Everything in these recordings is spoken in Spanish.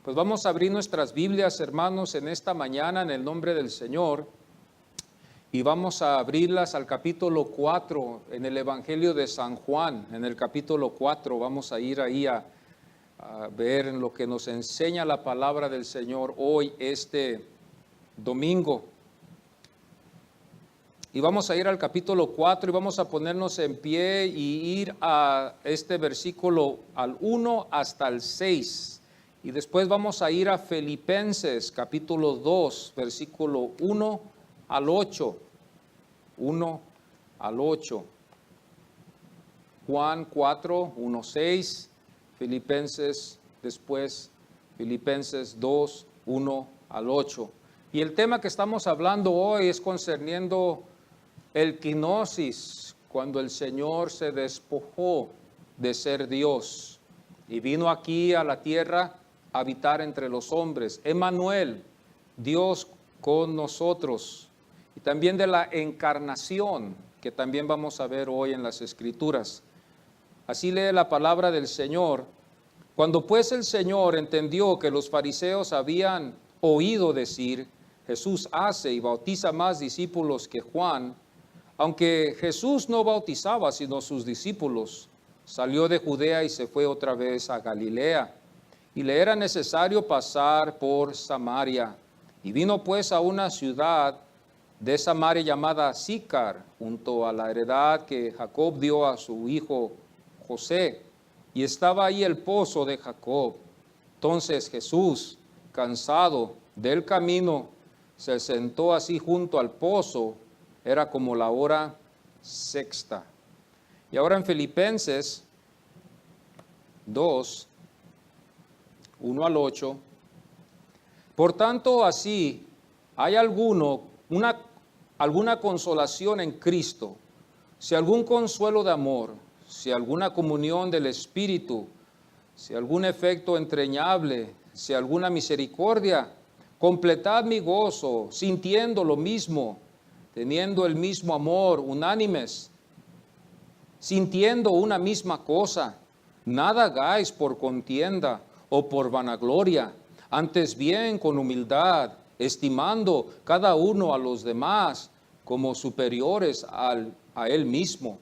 Pues vamos a abrir nuestras Biblias, hermanos, en esta mañana en el nombre del Señor. Y vamos a abrirlas al capítulo 4 en el Evangelio de San Juan. En el capítulo 4 vamos a ir ahí a ver lo que nos enseña la palabra del Señor hoy, este domingo. Y vamos a ir al capítulo 4 y vamos a ponernos en pie y ir a este versículo al 1 hasta el 6. Y después vamos a ir a Filipenses capítulo 2, versículo 1 al 8. 1 al 8. Juan 4, 1, 6. Filipenses, después Filipenses 2, 1 al 8. Y el tema que estamos hablando hoy es concerniendo el kenosis, cuando el Señor se despojó de ser Dios y vino aquí a la tierra a habitar entre los hombres. Emmanuel, Dios con nosotros. Y también de la encarnación, que también vamos a ver hoy en las Escrituras. Así lee la palabra del Señor. Cuando pues el Señor entendió que los fariseos habían oído decir, Jesús hace y bautiza más discípulos que Juan, aunque Jesús no bautizaba sino sus discípulos, salió de Judea y se fue otra vez a Galilea. Y le era necesario pasar por Samaria. Y vino pues a una ciudad de Samaria llamada Sicar, junto a la heredad que Jacob dio a su hijo José. Y estaba ahí el pozo de Jacob. Entonces Jesús, cansado del camino, se sentó así junto al pozo. Era como la hora sexta. Y ahora en Filipenses 2, 1 al 8. Por tanto, así, ¿hay alguna consolación en Cristo? Si algún consuelo de amor, si alguna comunión del Espíritu, si algún efecto entrañable, si alguna misericordia, completad mi gozo, sintiendo lo mismo, teniendo el mismo amor, unánimes, sintiendo una misma cosa. Nada hagáis por contienda o por vanagloria, antes bien con humildad, estimando cada uno a los demás como superiores a él mismo,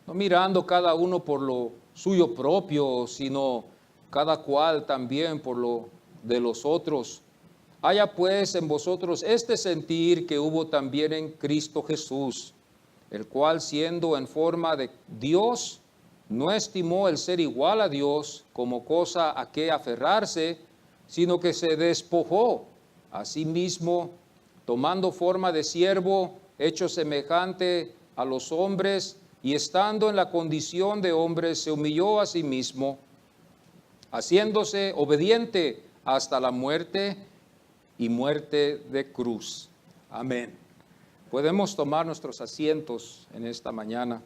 no mirando cada uno por lo suyo propio, sino cada cual también por lo de los otros. Haya pues en vosotros este sentir que hubo también en Cristo Jesús, el cual siendo en forma de Dios, no estimó el ser igual a Dios como cosa a que aferrarse, sino que se despojó a sí mismo, tomando forma de siervo, hecho semejante a los hombres, y estando en la condición de hombre, se humilló a sí mismo, haciéndose obediente hasta la muerte y muerte de cruz. Amén. Podemos tomar nuestros asientos en esta mañana.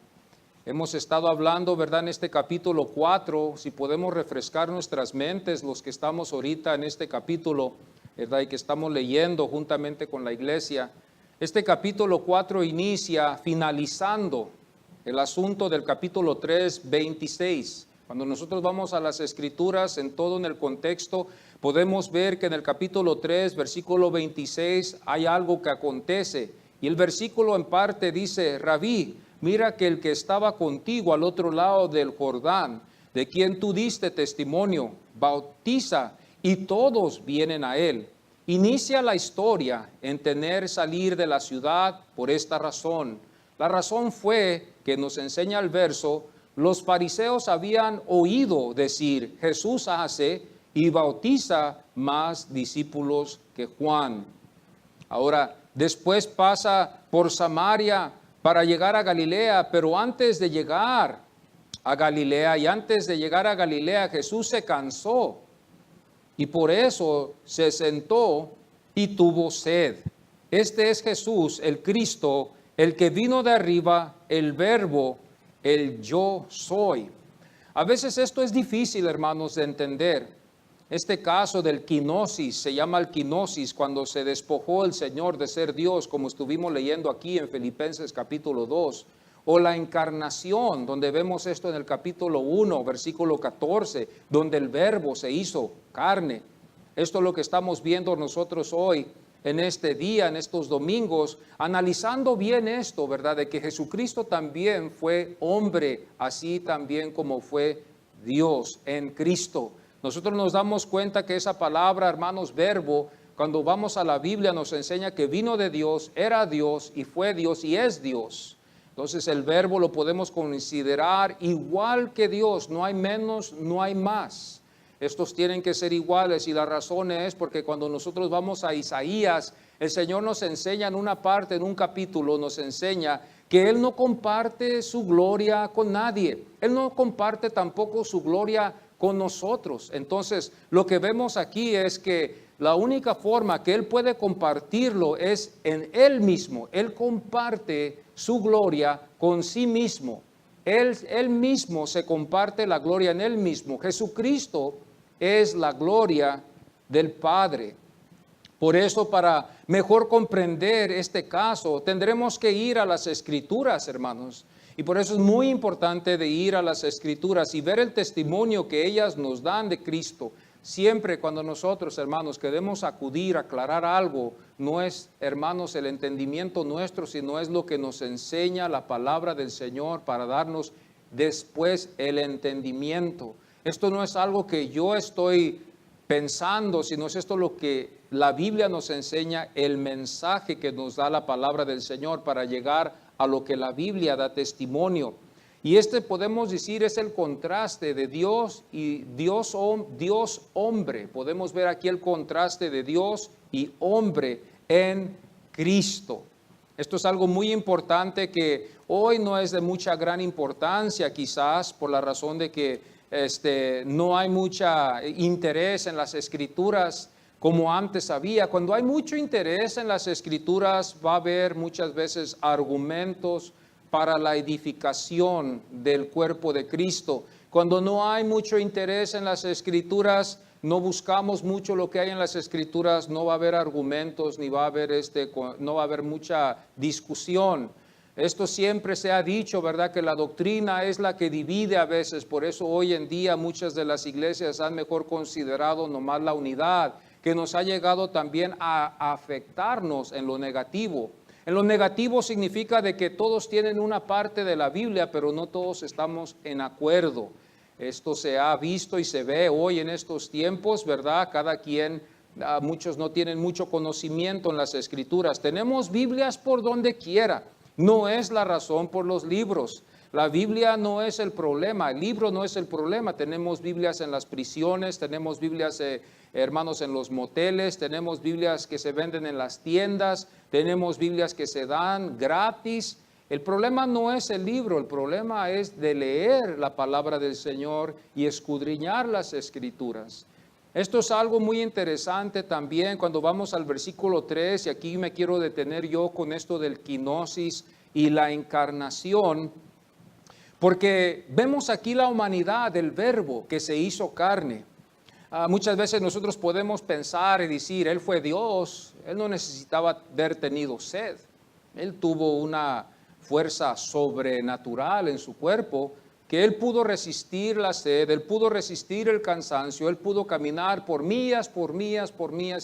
Hemos estado hablando, ¿verdad?, en este capítulo 4, si podemos refrescar nuestras mentes, los que estamos ahorita en este capítulo, ¿verdad?, y que estamos leyendo juntamente con la iglesia. Este capítulo 4 inicia finalizando el asunto del capítulo 3, 26. Cuando nosotros vamos a las Escrituras, en todo en el contexto, podemos ver que en el capítulo 3, versículo 26, hay algo que acontece. Y el versículo en parte dice, Rabí, mira que el que estaba contigo al otro lado del Jordán, de quien tú diste testimonio, bautiza y todos vienen a él. Inicia la historia en tener salir de la ciudad por esta razón. La razón fue que nos enseña el verso, los fariseos habían oído decir, Jesús hace y bautiza más discípulos que Juan. Ahora, después pasa por Samaria para llegar a Galilea, pero antes de llegar a Galilea Jesús se cansó y por eso se sentó y tuvo sed. Este es Jesús, el Cristo, el que vino de arriba, el Verbo, el yo soy. A veces esto es difícil, hermanos, de entender. Este caso del kenosis, se llama el kenosis, cuando se despojó el Señor de ser Dios, como estuvimos leyendo aquí en Filipenses capítulo 2, o la encarnación, donde vemos esto en el capítulo 1, versículo 14, donde el Verbo se hizo carne. Esto es lo que estamos viendo nosotros hoy, en este día, en estos domingos, analizando bien esto, ¿verdad? De que Jesucristo también fue hombre, así también como fue Dios en Cristo. Nosotros nos damos cuenta que esa palabra, hermanos, verbo, cuando vamos a la Biblia nos enseña que vino de Dios, era Dios y fue Dios y es Dios. Entonces el verbo lo podemos considerar igual que Dios, no hay menos, no hay más. Estos tienen que ser iguales y la razón es porque cuando nosotros vamos a Isaías, el Señor nos enseña en una parte, en un capítulo, nos enseña que Él no comparte su gloria con nadie. Él no comparte tampoco su gloria con nosotros. Entonces, lo que vemos aquí es que la única forma que Él puede compartirlo es en Él mismo. Él comparte su gloria con sí mismo. Él mismo se comparte la gloria en Él mismo. Jesucristo es la gloria del Padre. Por eso, para mejor comprender este caso, tendremos que ir a las Escrituras, hermanos. Y por eso es muy importante de ir a las Escrituras y ver el testimonio que ellas nos dan de Cristo. Siempre cuando nosotros, hermanos, queremos acudir, aclarar algo, no es, hermanos, el entendimiento nuestro, sino es lo que nos enseña la palabra del Señor para darnos después el entendimiento. Esto no es algo que yo estoy pensando, sino es esto lo que la Biblia nos enseña, el mensaje que nos da la palabra del Señor para llegar a lo que la Biblia da testimonio. Y podemos decir es el contraste de Dios y Dios hombre. Podemos ver aquí el contraste de Dios y hombre en Cristo. Esto es algo muy importante que hoy no es de mucha gran importancia, quizás por la razón de que no hay mucho interés en las Escrituras como antes había. Cuando hay mucho interés en las Escrituras, va a haber muchas veces argumentos para la edificación del cuerpo de Cristo. Cuando no hay mucho interés en las Escrituras, no buscamos mucho lo que hay en las Escrituras, no va a haber argumentos, ni va a haber no va a haber mucha discusión. Esto siempre se ha dicho, ¿verdad? Que la doctrina es la que divide a veces. Por eso hoy en día muchas de las iglesias han mejor considerado nomás la unidad, que nos ha llegado también a afectarnos en lo negativo. En lo negativo significa de que todos tienen una parte de la Biblia, pero no todos estamos en acuerdo. Esto se ha visto y se ve hoy en estos tiempos, ¿verdad? Cada quien, muchos no tienen mucho conocimiento en las Escrituras. Tenemos Biblias por donde quiera. No es la razón por los libros. La Biblia no es el problema, el libro no es el problema. Tenemos Biblias en las prisiones, tenemos Biblias, hermanos, en los moteles, tenemos Biblias que se venden en las tiendas, tenemos Biblias que se dan gratis. El problema no es el libro, el problema es de leer la palabra del Señor y escudriñar las Escrituras. Esto es algo muy interesante también cuando vamos al versículo 3, y aquí me quiero detener yo con esto del kenosis y la encarnación, porque vemos aquí la humanidad del verbo que se hizo carne. Muchas veces nosotros podemos pensar y decir, Él fue Dios, Él no necesitaba haber tenido sed, Él tuvo una fuerza sobrenatural en su cuerpo, que Él pudo resistir la sed, Él pudo resistir el cansancio, Él pudo caminar por millas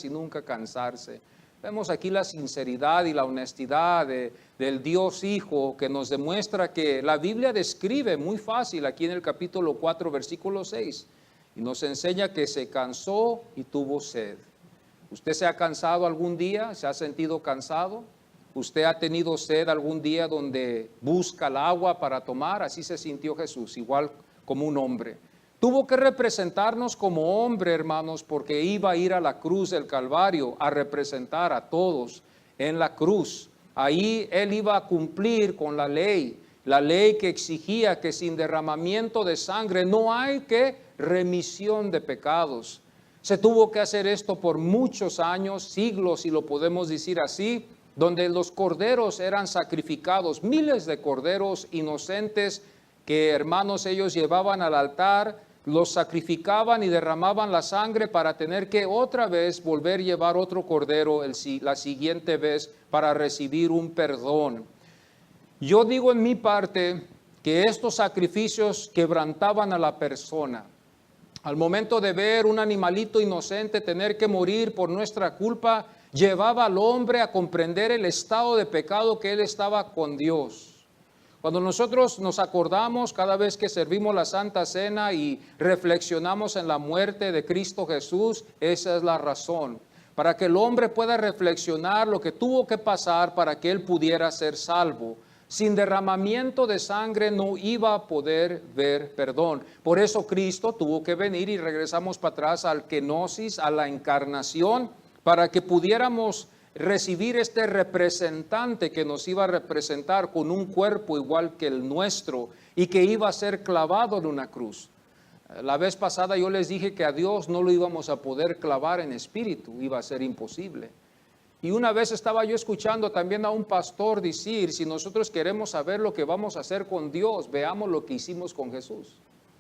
y nunca cansarse. Vemos aquí la sinceridad y la honestidad del Dios Hijo, que nos demuestra que la Biblia describe muy fácil aquí en el capítulo 4, versículo 6, y nos enseña que se cansó y tuvo sed. ¿Usted se ha cansado algún día? ¿Se ha sentido cansado? ¿Usted ha tenido sed algún día donde busca el agua para tomar? Así se sintió Jesús, igual como un hombre. Tuvo que representarnos como hombre, hermanos, porque iba a ir a la cruz del Calvario a representar a todos en la cruz. Ahí Él iba a cumplir con la ley que exigía que sin derramamiento de sangre no hay remisión de pecados. Se tuvo que hacer esto por muchos años, siglos, si lo podemos decir así, donde los corderos eran sacrificados, miles de corderos inocentes que, hermanos, ellos llevaban al altar, los sacrificaban y derramaban la sangre para tener que otra vez volver a llevar otro cordero la siguiente vez para recibir un perdón. Yo digo en mi parte que estos sacrificios quebrantaban a la persona. Al momento de ver un animalito inocente tener que morir por nuestra culpa, llevaba al hombre a comprender el estado de pecado que él estaba con Dios. Cuando nosotros nos acordamos cada vez que servimos la Santa Cena y reflexionamos en la muerte de Cristo Jesús, esa es la razón, para que el hombre pueda reflexionar lo que tuvo que pasar para que él pudiera ser salvo. Sin derramamiento de sangre no iba a poder ver perdón. Por eso Cristo tuvo que venir, y regresamos para atrás al kenosis, a la encarnación, para que pudiéramos recibir este representante que nos iba a representar con un cuerpo igual que el nuestro y que iba a ser clavado en una cruz. La vez pasada yo les dije que a Dios no lo íbamos a poder clavar en espíritu, iba a ser imposible. Y una vez estaba yo escuchando también a un pastor decir, si nosotros queremos saber lo que vamos a hacer con Dios, veamos lo que hicimos con Jesús.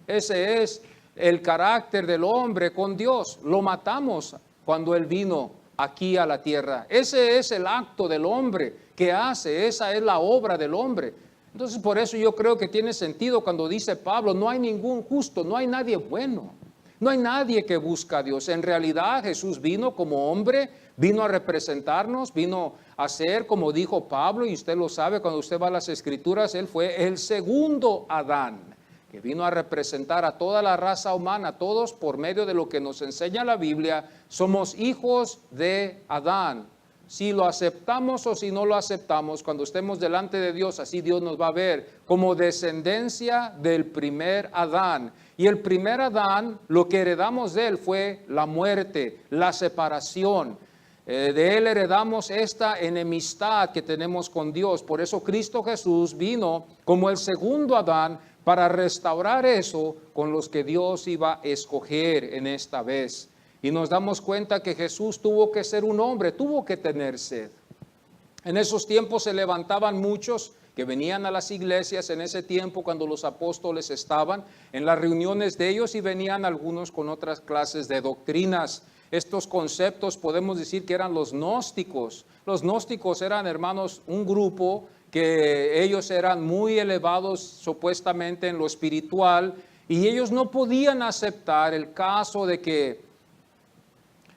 Ese es el carácter del hombre con Dios. Lo matamos cuando Él vino aquí a la tierra. Ese es el acto del hombre que hace, esa es la obra del hombre. Entonces por eso yo creo que tiene sentido cuando dice Pablo, no hay ningún justo, no hay nadie bueno. No hay nadie que busca a Dios. En realidad Jesús vino como hombre, vino a representarnos, vino a ser, como dijo Pablo, y usted lo sabe cuando usted va a las Escrituras, Él fue el segundo Adán, que vino a representar a toda la raza humana. Todos, por medio de lo que nos enseña la Biblia, somos hijos de Adán. Si lo aceptamos o si no lo aceptamos, cuando estemos delante de Dios, así Dios nos va a ver como descendencia del primer Adán. Y el primer Adán, lo que heredamos de él fue la muerte, la separación. De él heredamos esta enemistad que tenemos con Dios. Por eso Cristo Jesús vino como el segundo Adán para restaurar eso con los que Dios iba a escoger en esta vez. Y nos damos cuenta que Jesús tuvo que ser un hombre, tuvo que tener sed. En esos tiempos se levantaban muchos que venían a las iglesias en ese tiempo cuando los apóstoles estaban en las reuniones de ellos, y venían algunos con otras clases de doctrinas. Estos conceptos podemos decir que eran los gnósticos. Los gnósticos eran, hermanos, un grupo que ellos eran muy elevados supuestamente en lo espiritual, y ellos no podían aceptar el caso de que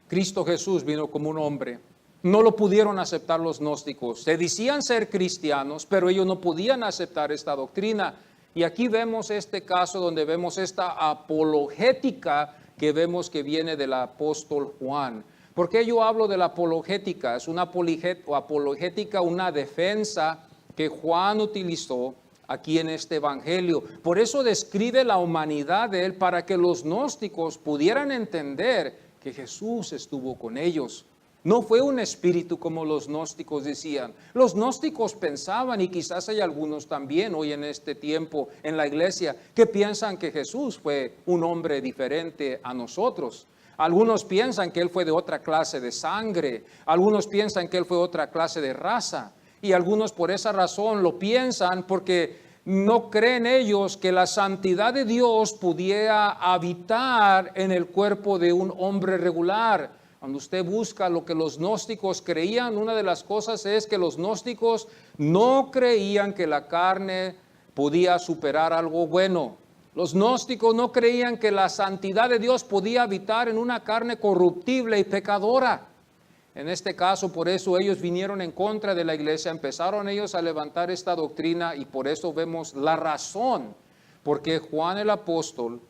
Cristo Jesús vino como un hombre. No lo pudieron aceptar los gnósticos. Se decían ser cristianos, pero ellos no podían aceptar esta doctrina. Y aquí vemos este caso donde vemos esta apologética que vemos que viene del apóstol Juan. ¿Por qué yo hablo de la apologética? Es una apologética, una defensa que Juan utilizó aquí en este evangelio. Por eso describe la humanidad de él, para que los gnósticos pudieran entender que Jesús estuvo con ellos. No fue un espíritu como los gnósticos decían. Los gnósticos pensaban, y quizás hay algunos también hoy en este tiempo en la iglesia, que piensan que Jesús fue un hombre diferente a nosotros. Algunos piensan que Él fue de otra clase de sangre. Algunos piensan que Él fue otra clase de raza. Y algunos por esa razón lo piensan porque no creen ellos que la santidad de Dios pudiera habitar en el cuerpo de un hombre regular. Cuando usted busca lo que los gnósticos creían, una de las cosas es que los gnósticos no creían que la carne podía superar algo bueno. Los gnósticos no creían que la santidad de Dios podía habitar en una carne corruptible y pecadora. En este caso, por eso ellos vinieron en contra de la iglesia, empezaron ellos a levantar esta doctrina, y por eso vemos la razón, porque Juan el apóstol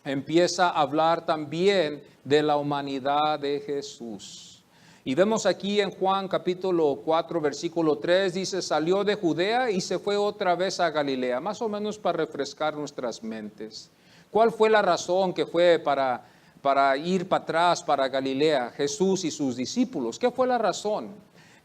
empieza a hablar también de la humanidad de Jesús. Y vemos aquí en Juan capítulo 4, versículo 3, dice, salió de Judea y se fue otra vez a Galilea, más o menos para refrescar nuestras mentes. ¿Cuál fue la razón que fue para ir para atrás, para Galilea, Jesús y sus discípulos? ¿Qué fue la razón?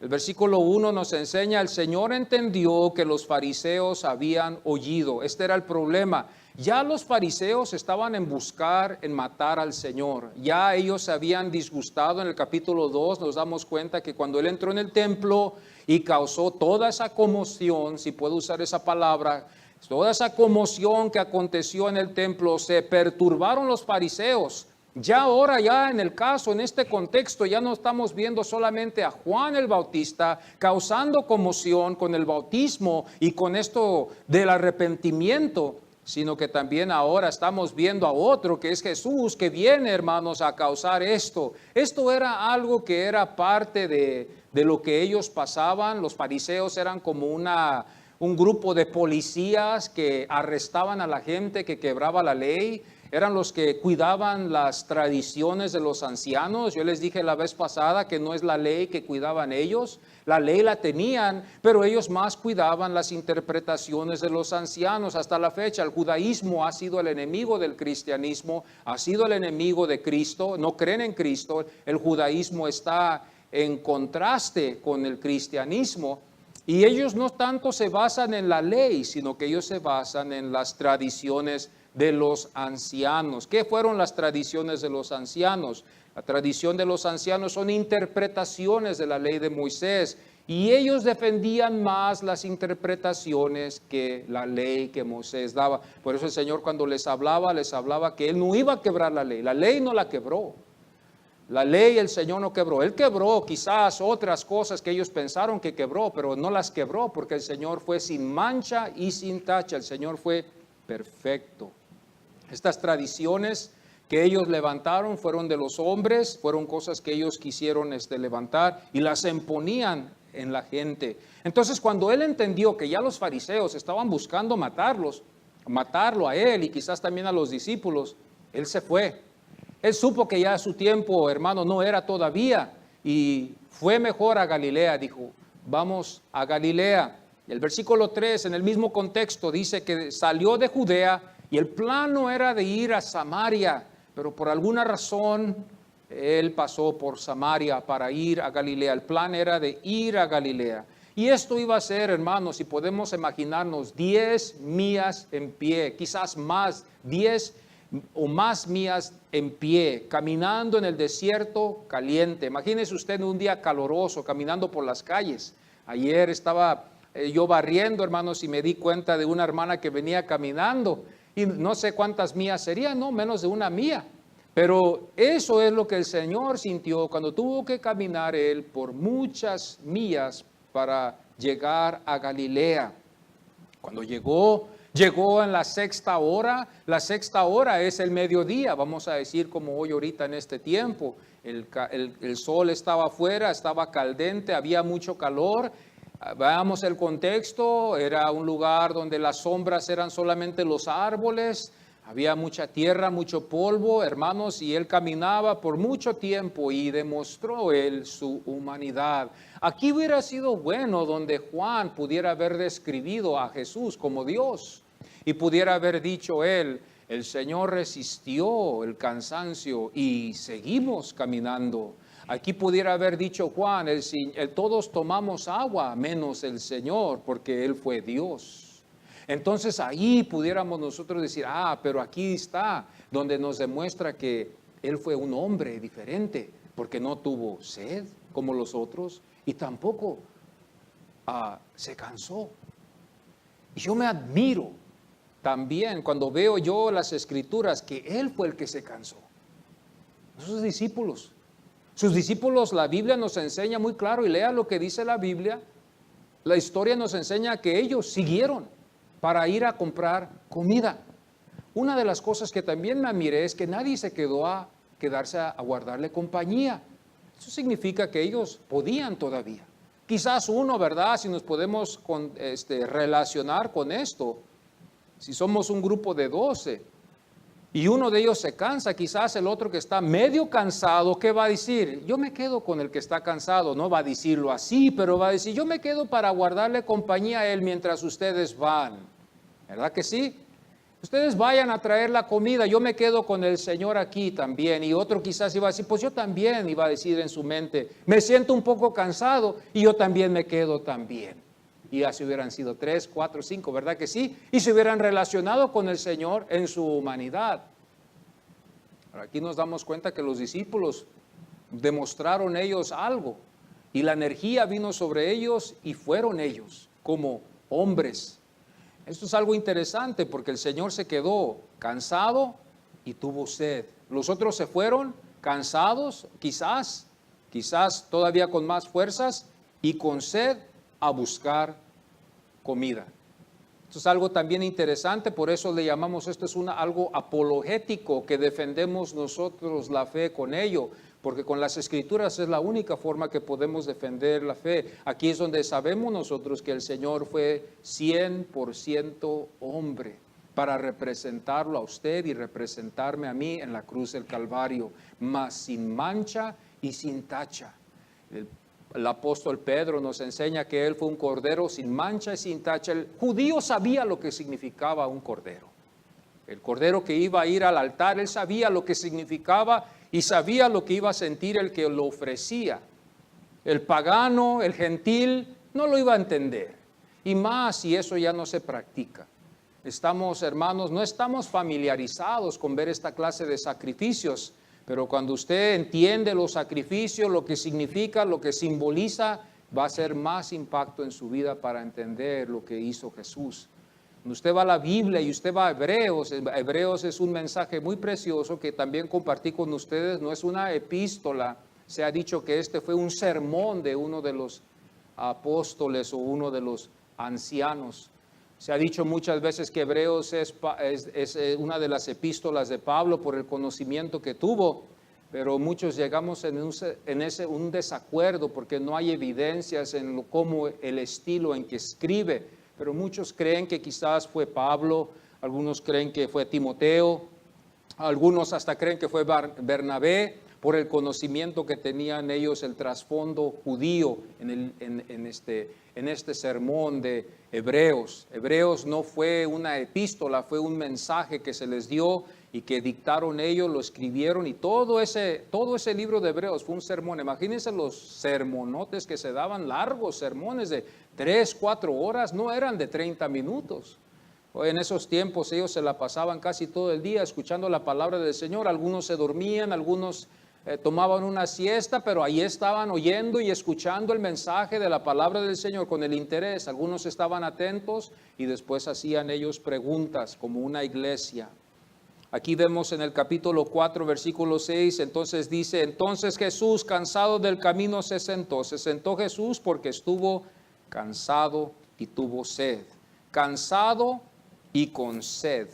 El versículo 1 nos enseña, el Señor entendió que los fariseos habían oído. Este era el problema. Ya los fariseos estaban en buscar, en matar al Señor. Ya ellos se habían disgustado. En el capítulo 2 nos damos cuenta que cuando Él entró en el templo y causó toda esa conmoción, si puedo usar esa palabra, toda esa conmoción que aconteció en el templo, se perturbaron los fariseos. Ya ahora, ya en el caso, en este contexto, ya no estamos viendo solamente a Juan el Bautista causando conmoción con el bautismo y con esto del arrepentimiento, sino que también ahora estamos viendo a otro que es Jesús, que viene, hermanos, a causar esto. Esto era algo que era parte de lo que ellos pasaban. Los fariseos eran como un grupo de policías que arrestaban a la gente que quebraba la ley. Eran los que cuidaban las tradiciones de los ancianos. Yo les dije la vez pasada que no es la ley que cuidaban ellos. La ley la tenían, pero ellos más cuidaban las interpretaciones de los ancianos. Hasta la fecha, el judaísmo ha sido el enemigo del cristianismo, ha sido el enemigo de Cristo. No creen en Cristo. El judaísmo está en contraste con el cristianismo. Y ellos no tanto se basan en la ley, sino que ellos se basan en las tradiciones de los ancianos. ¿Qué fueron las tradiciones de los ancianos? La tradición de los ancianos son interpretaciones de la ley de Moisés, y ellos defendían más las interpretaciones que la ley que Moisés daba. Por eso el Señor, cuando les hablaba que Él no iba a quebrar la ley no la quebró. La ley el Señor no quebró. Él quebró quizás otras cosas que ellos pensaron que quebró, pero no las quebró, porque el Señor fue sin mancha y sin tacha. El Señor fue perfecto. Estas tradiciones que ellos levantaron fueron de los hombres, fueron cosas que ellos quisieron levantar y las imponían en la gente. Entonces, cuando él entendió que ya los fariseos estaban buscando matarlo a él y quizás también a los discípulos, él se fue. Él supo que ya su tiempo, hermano, no era todavía, y fue mejor a Galilea. Dijo, vamos a Galilea. El versículo 3, en el mismo contexto, dice que salió de Judea y el plan no era de ir a Samaria, pero por alguna razón él pasó por Samaria para ir a Galilea. El plan era de ir a Galilea. Y esto iba a ser, hermanos, si podemos imaginarnos, 10 millas en pie, quizás más, 10 o más millas en pie, caminando en el desierto caliente. Imagínese usted en un día caloroso, caminando por las calles. Ayer estaba yo barriendo, hermanos, y me di cuenta de una hermana que venía caminando, y no sé cuántas millas serían, no, menos de una milla. Pero eso es lo que el Señor sintió cuando tuvo que caminar él por muchas millas para llegar a Galilea. Cuando llegó en la sexta hora. La sexta hora es el mediodía, vamos a decir como hoy ahorita en este tiempo. El sol estaba afuera, estaba caldente, había mucho calor. Veamos el contexto, era un lugar donde las sombras eran solamente los árboles, había mucha tierra, mucho polvo, hermanos, y él caminaba por mucho tiempo y demostró él su humanidad. Aquí hubiera sido bueno donde Juan pudiera haber describido a Jesús como Dios y pudiera haber dicho él, el Señor resistió el cansancio y seguimos caminando. Aquí pudiera haber dicho Juan, todos tomamos agua menos el Señor, porque Él fue Dios. Entonces ahí pudiéramos nosotros decir, pero aquí está, donde nos demuestra que Él fue un hombre diferente, porque no tuvo sed como los otros y tampoco se cansó. Y yo me admiro también cuando veo yo las Escrituras que Él fue el que se cansó, no sus discípulos. Sus discípulos, la Biblia nos enseña muy claro, y lea lo que dice la Biblia, la historia nos enseña que ellos siguieron para ir a comprar comida. Una de las cosas que también me admiré es que nadie se quedó a quedarse a guardarle compañía. Eso significa que ellos podían todavía. Quizás uno, ¿verdad? Si nos podemos relacionar con esto, si somos un grupo de 12, y uno de ellos se cansa, quizás el otro que está medio cansado, ¿qué va a decir? Yo me quedo con el que está cansado. No va a decirlo así, pero va a decir, yo me quedo para guardarle compañía a él mientras ustedes van. ¿Verdad que sí? Ustedes vayan a traer la comida, yo me quedo con el Señor aquí también. Y otro quizás iba a decir, pues yo también, iba a decir en su mente, me siento un poco cansado y yo también me quedo también. Y así hubieran sido 3, 4, 5, ¿verdad que sí? Y se hubieran relacionado con el Señor en su humanidad. Ahora, aquí nos damos cuenta que los discípulos demostraron ellos algo. Y la energía vino sobre ellos y fueron ellos como hombres. Esto es algo interesante porque el Señor se quedó cansado y tuvo sed. Los otros se fueron cansados, quizás todavía con más fuerzas y con sed a buscar comida. Esto es algo también interesante, por eso le llamamos, esto es algo apologético, que defendemos nosotros la fe con ello, porque con las Escrituras es la única forma que podemos defender la fe. Aquí es donde sabemos nosotros que el Señor fue 100% hombre para representarlo a usted y representarme a mí en la cruz del Calvario, mas sin mancha y sin tacha. El apóstol Pedro nos enseña que él fue un cordero sin mancha y sin tacha. El judío sabía lo que significaba un cordero. El cordero que iba a ir al altar, él sabía lo que significaba y sabía lo que iba a sentir el que lo ofrecía. El pagano, el gentil, no lo iba a entender. Y más si eso ya no se practica. Estamos, hermanos, no estamos familiarizados con ver esta clase de sacrificios. Pero cuando usted entiende los sacrificios, lo que significa, lo que simboliza, va a ser más impacto en su vida para entender lo que hizo Jesús. Cuando usted va a la Biblia y usted va a Hebreos es un mensaje muy precioso que también compartí con ustedes, no es una epístola. Se ha dicho que este fue un sermón de uno de los apóstoles o uno de los ancianos. Se ha dicho muchas veces que Hebreos es una de las epístolas de Pablo por el conocimiento que tuvo, pero muchos llegamos en un desacuerdo porque no hay evidencias en cómo el estilo en que escribe, pero muchos creen que quizás fue Pablo, algunos creen que fue Timoteo, algunos hasta creen que fue Bernabé, por el conocimiento que tenían ellos, el trasfondo judío en este sermón de Hebreos. Hebreos no fue una epístola, fue un mensaje que se les dio y que dictaron ellos, lo escribieron, y todo ese libro de Hebreos fue un sermón. Imagínense los sermonotes que se daban, largos sermones de 3, 4 horas, no eran de 30 minutos. En esos tiempos ellos se la pasaban casi todo el día escuchando la palabra del Señor. Algunos se dormían, algunos tomaban una siesta, pero ahí estaban oyendo y escuchando el mensaje de la palabra del Señor con el interés. Algunos estaban atentos y después hacían ellos preguntas como una iglesia. Aquí vemos en el capítulo 4, versículo 6, entonces dice, entonces Jesús, cansado del camino, se sentó. Se sentó Jesús porque estuvo cansado y tuvo sed. Cansado y con sed.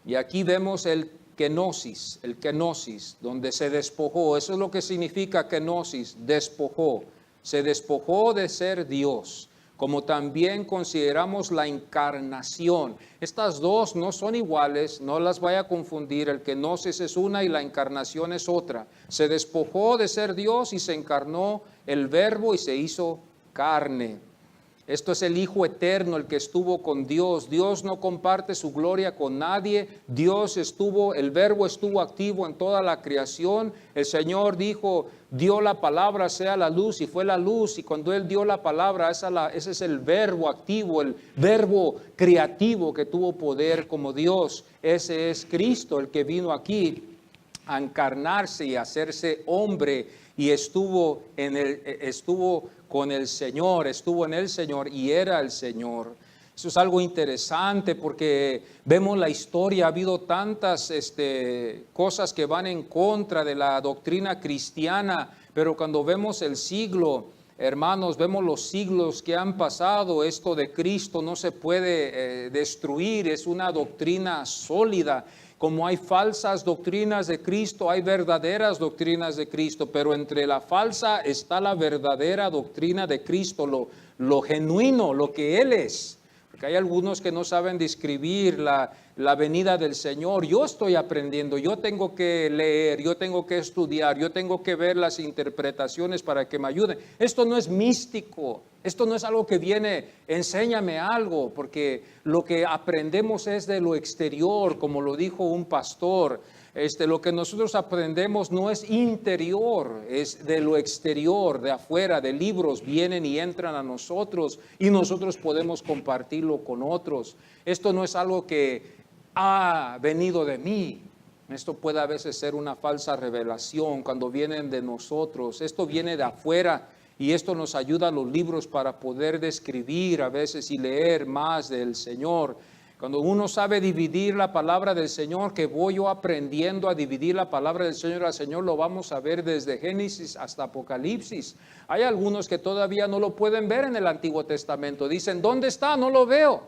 Y aquí vemos el kenosis, donde se despojó. Eso es lo que significa kenosis, despojó. Se despojó de ser Dios, como también consideramos la encarnación. Estas dos no son iguales, no las vaya a confundir. El kenosis es una y la encarnación es otra. Se despojó de ser Dios y se encarnó el Verbo y se hizo carne. Esto es el Hijo Eterno, el que estuvo con Dios. Dios no comparte su gloria con nadie. El Verbo estuvo activo en toda la creación. El Señor dio la palabra, sea la luz, y fue la luz. Y cuando Él dio la palabra, ese es el Verbo activo, el Verbo creativo que tuvo poder como Dios. Ese es Cristo, el que vino aquí a encarnarse y a hacerse hombre, y estuvo con el Señor, estuvo en el Señor y era el Señor. Eso es algo interesante porque vemos la historia, ha habido tantas cosas que van en contra de la doctrina cristiana, pero cuando vemos el siglo, hermanos, vemos los siglos que han pasado, esto de Cristo no se puede destruir, es una doctrina sólida. Como hay falsas doctrinas de Cristo, hay verdaderas doctrinas de Cristo, pero entre la falsa está la verdadera doctrina de Cristo, lo genuino, lo que Él es. Porque hay algunos que no saben describir la venida del Señor. Yo estoy aprendiendo, yo tengo que leer, yo tengo que estudiar, yo tengo que ver las interpretaciones para que me ayuden. Esto no es místico, esto no es algo que viene, enséñame algo, porque lo que aprendemos es de lo exterior, como lo dijo un pastor. Lo que nosotros aprendemos no es interior, es de lo exterior, de afuera, de libros, vienen y entran a nosotros y nosotros podemos compartirlo con otros. Esto no es algo que ha venido de mí. Esto puede a veces ser una falsa revelación cuando vienen de nosotros. Esto viene de afuera y esto nos ayuda a los libros para poder describir a veces y leer más del Señor. Cuando uno sabe dividir la palabra del Señor, que voy yo aprendiendo a dividir la palabra del Señor al Señor, lo vamos a ver desde Génesis hasta Apocalipsis. Hay algunos que todavía no lo pueden ver en el Antiguo Testamento. Dicen, ¿dónde está? No lo veo.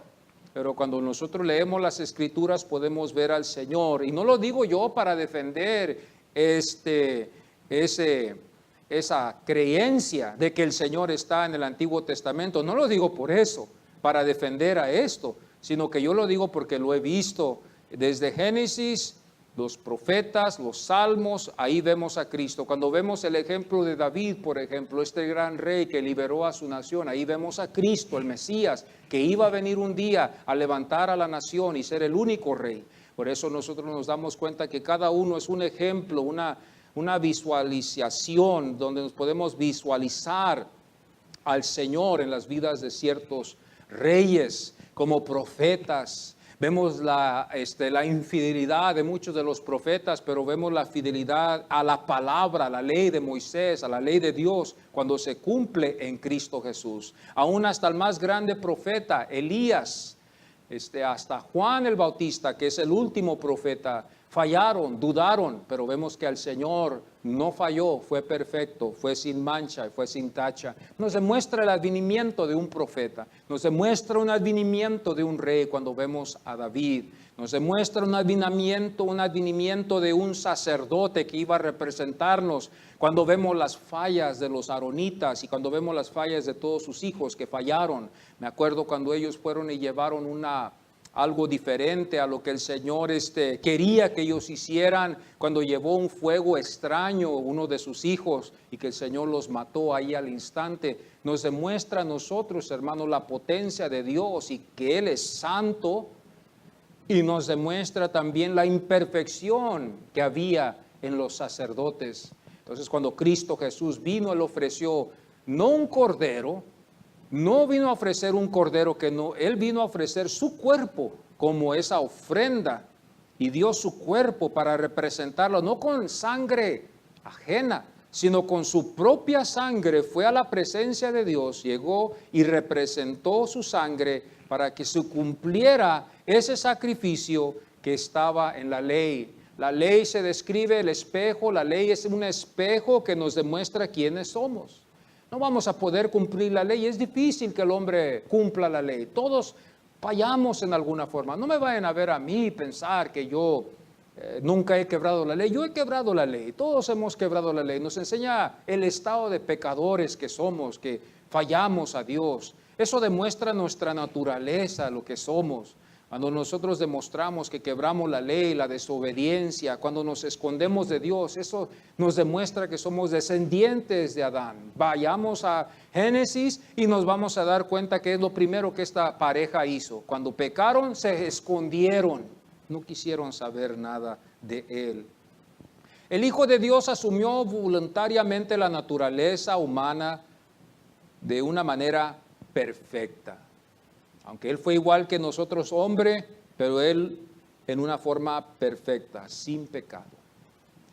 pero cuando nosotros leemos las Escrituras podemos ver al Señor. Y no lo digo yo para defender esa creencia de que el Señor está en el Antiguo Testamento. No lo digo por eso, para defender a esto, sino que yo lo digo porque lo he visto desde Génesis, los profetas, los salmos, ahí vemos a Cristo. Cuando vemos el ejemplo de David, por ejemplo, este gran rey que liberó a su nación, ahí vemos a Cristo, el Mesías, que iba a venir un día a levantar a la nación y ser el único rey. Por eso nosotros nos damos cuenta que cada uno es un ejemplo, una visualización donde nos podemos visualizar al Señor en las vidas de ciertos reyes, como profetas. Vemos la infidelidad de muchos de los profetas, pero vemos la fidelidad a la palabra, a la ley de Moisés, a la ley de Dios, cuando se cumple en Cristo Jesús. Aún hasta el más grande profeta, Elías, hasta Juan el Bautista, que es el último profeta, fallaron, dudaron, pero vemos que el Señor no falló, fue perfecto, fue sin mancha, fue sin tacha. Nos demuestra el advenimiento de un profeta, nos demuestra un advenimiento de un rey cuando vemos a David, nos demuestra un advenimiento de un sacerdote que iba a representarnos cuando vemos las fallas de los aaronitas y cuando vemos las fallas de todos sus hijos que fallaron. Me acuerdo cuando ellos fueron y llevaron algo diferente a lo que el Señor quería que ellos hicieran, cuando llevó un fuego extraño uno de sus hijos y que el Señor los mató ahí al instante. Nos demuestra a nosotros, hermanos, la potencia de Dios y que Él es santo, y nos demuestra también la imperfección que había en los sacerdotes. Entonces, cuando Cristo Jesús vino, Él ofreció no un cordero, no vino a ofrecer un cordero Él vino a ofrecer su cuerpo como esa ofrenda y dio su cuerpo para representarlo, no con sangre ajena, sino con su propia sangre. Fue a la presencia de Dios, llegó y representó su sangre para que se cumpliera ese sacrificio que estaba en la ley. La ley se describe el espejo, la ley es un espejo que nos demuestra quiénes somos. No vamos a poder cumplir la ley, es difícil que el hombre cumpla la ley. Todos fallamos en alguna forma. No me vayan a ver a mí pensar que yo nunca he quebrado la ley. Yo he quebrado la ley, todos hemos quebrado la ley. Nos enseña el estado de pecadores que somos, que fallamos a Dios. Eso demuestra nuestra naturaleza, lo que somos. Cuando nosotros demostramos que quebramos la ley, la desobediencia, cuando nos escondemos de Dios, eso nos demuestra que somos descendientes de Adán. Vayamos a Génesis y nos vamos a dar cuenta que es lo primero que esta pareja hizo. Cuando pecaron, se escondieron, no quisieron saber nada de Él. El Hijo de Dios asumió voluntariamente la naturaleza humana de una manera perfecta. Aunque Él fue igual que nosotros, hombre, pero Él en una forma perfecta, sin pecado.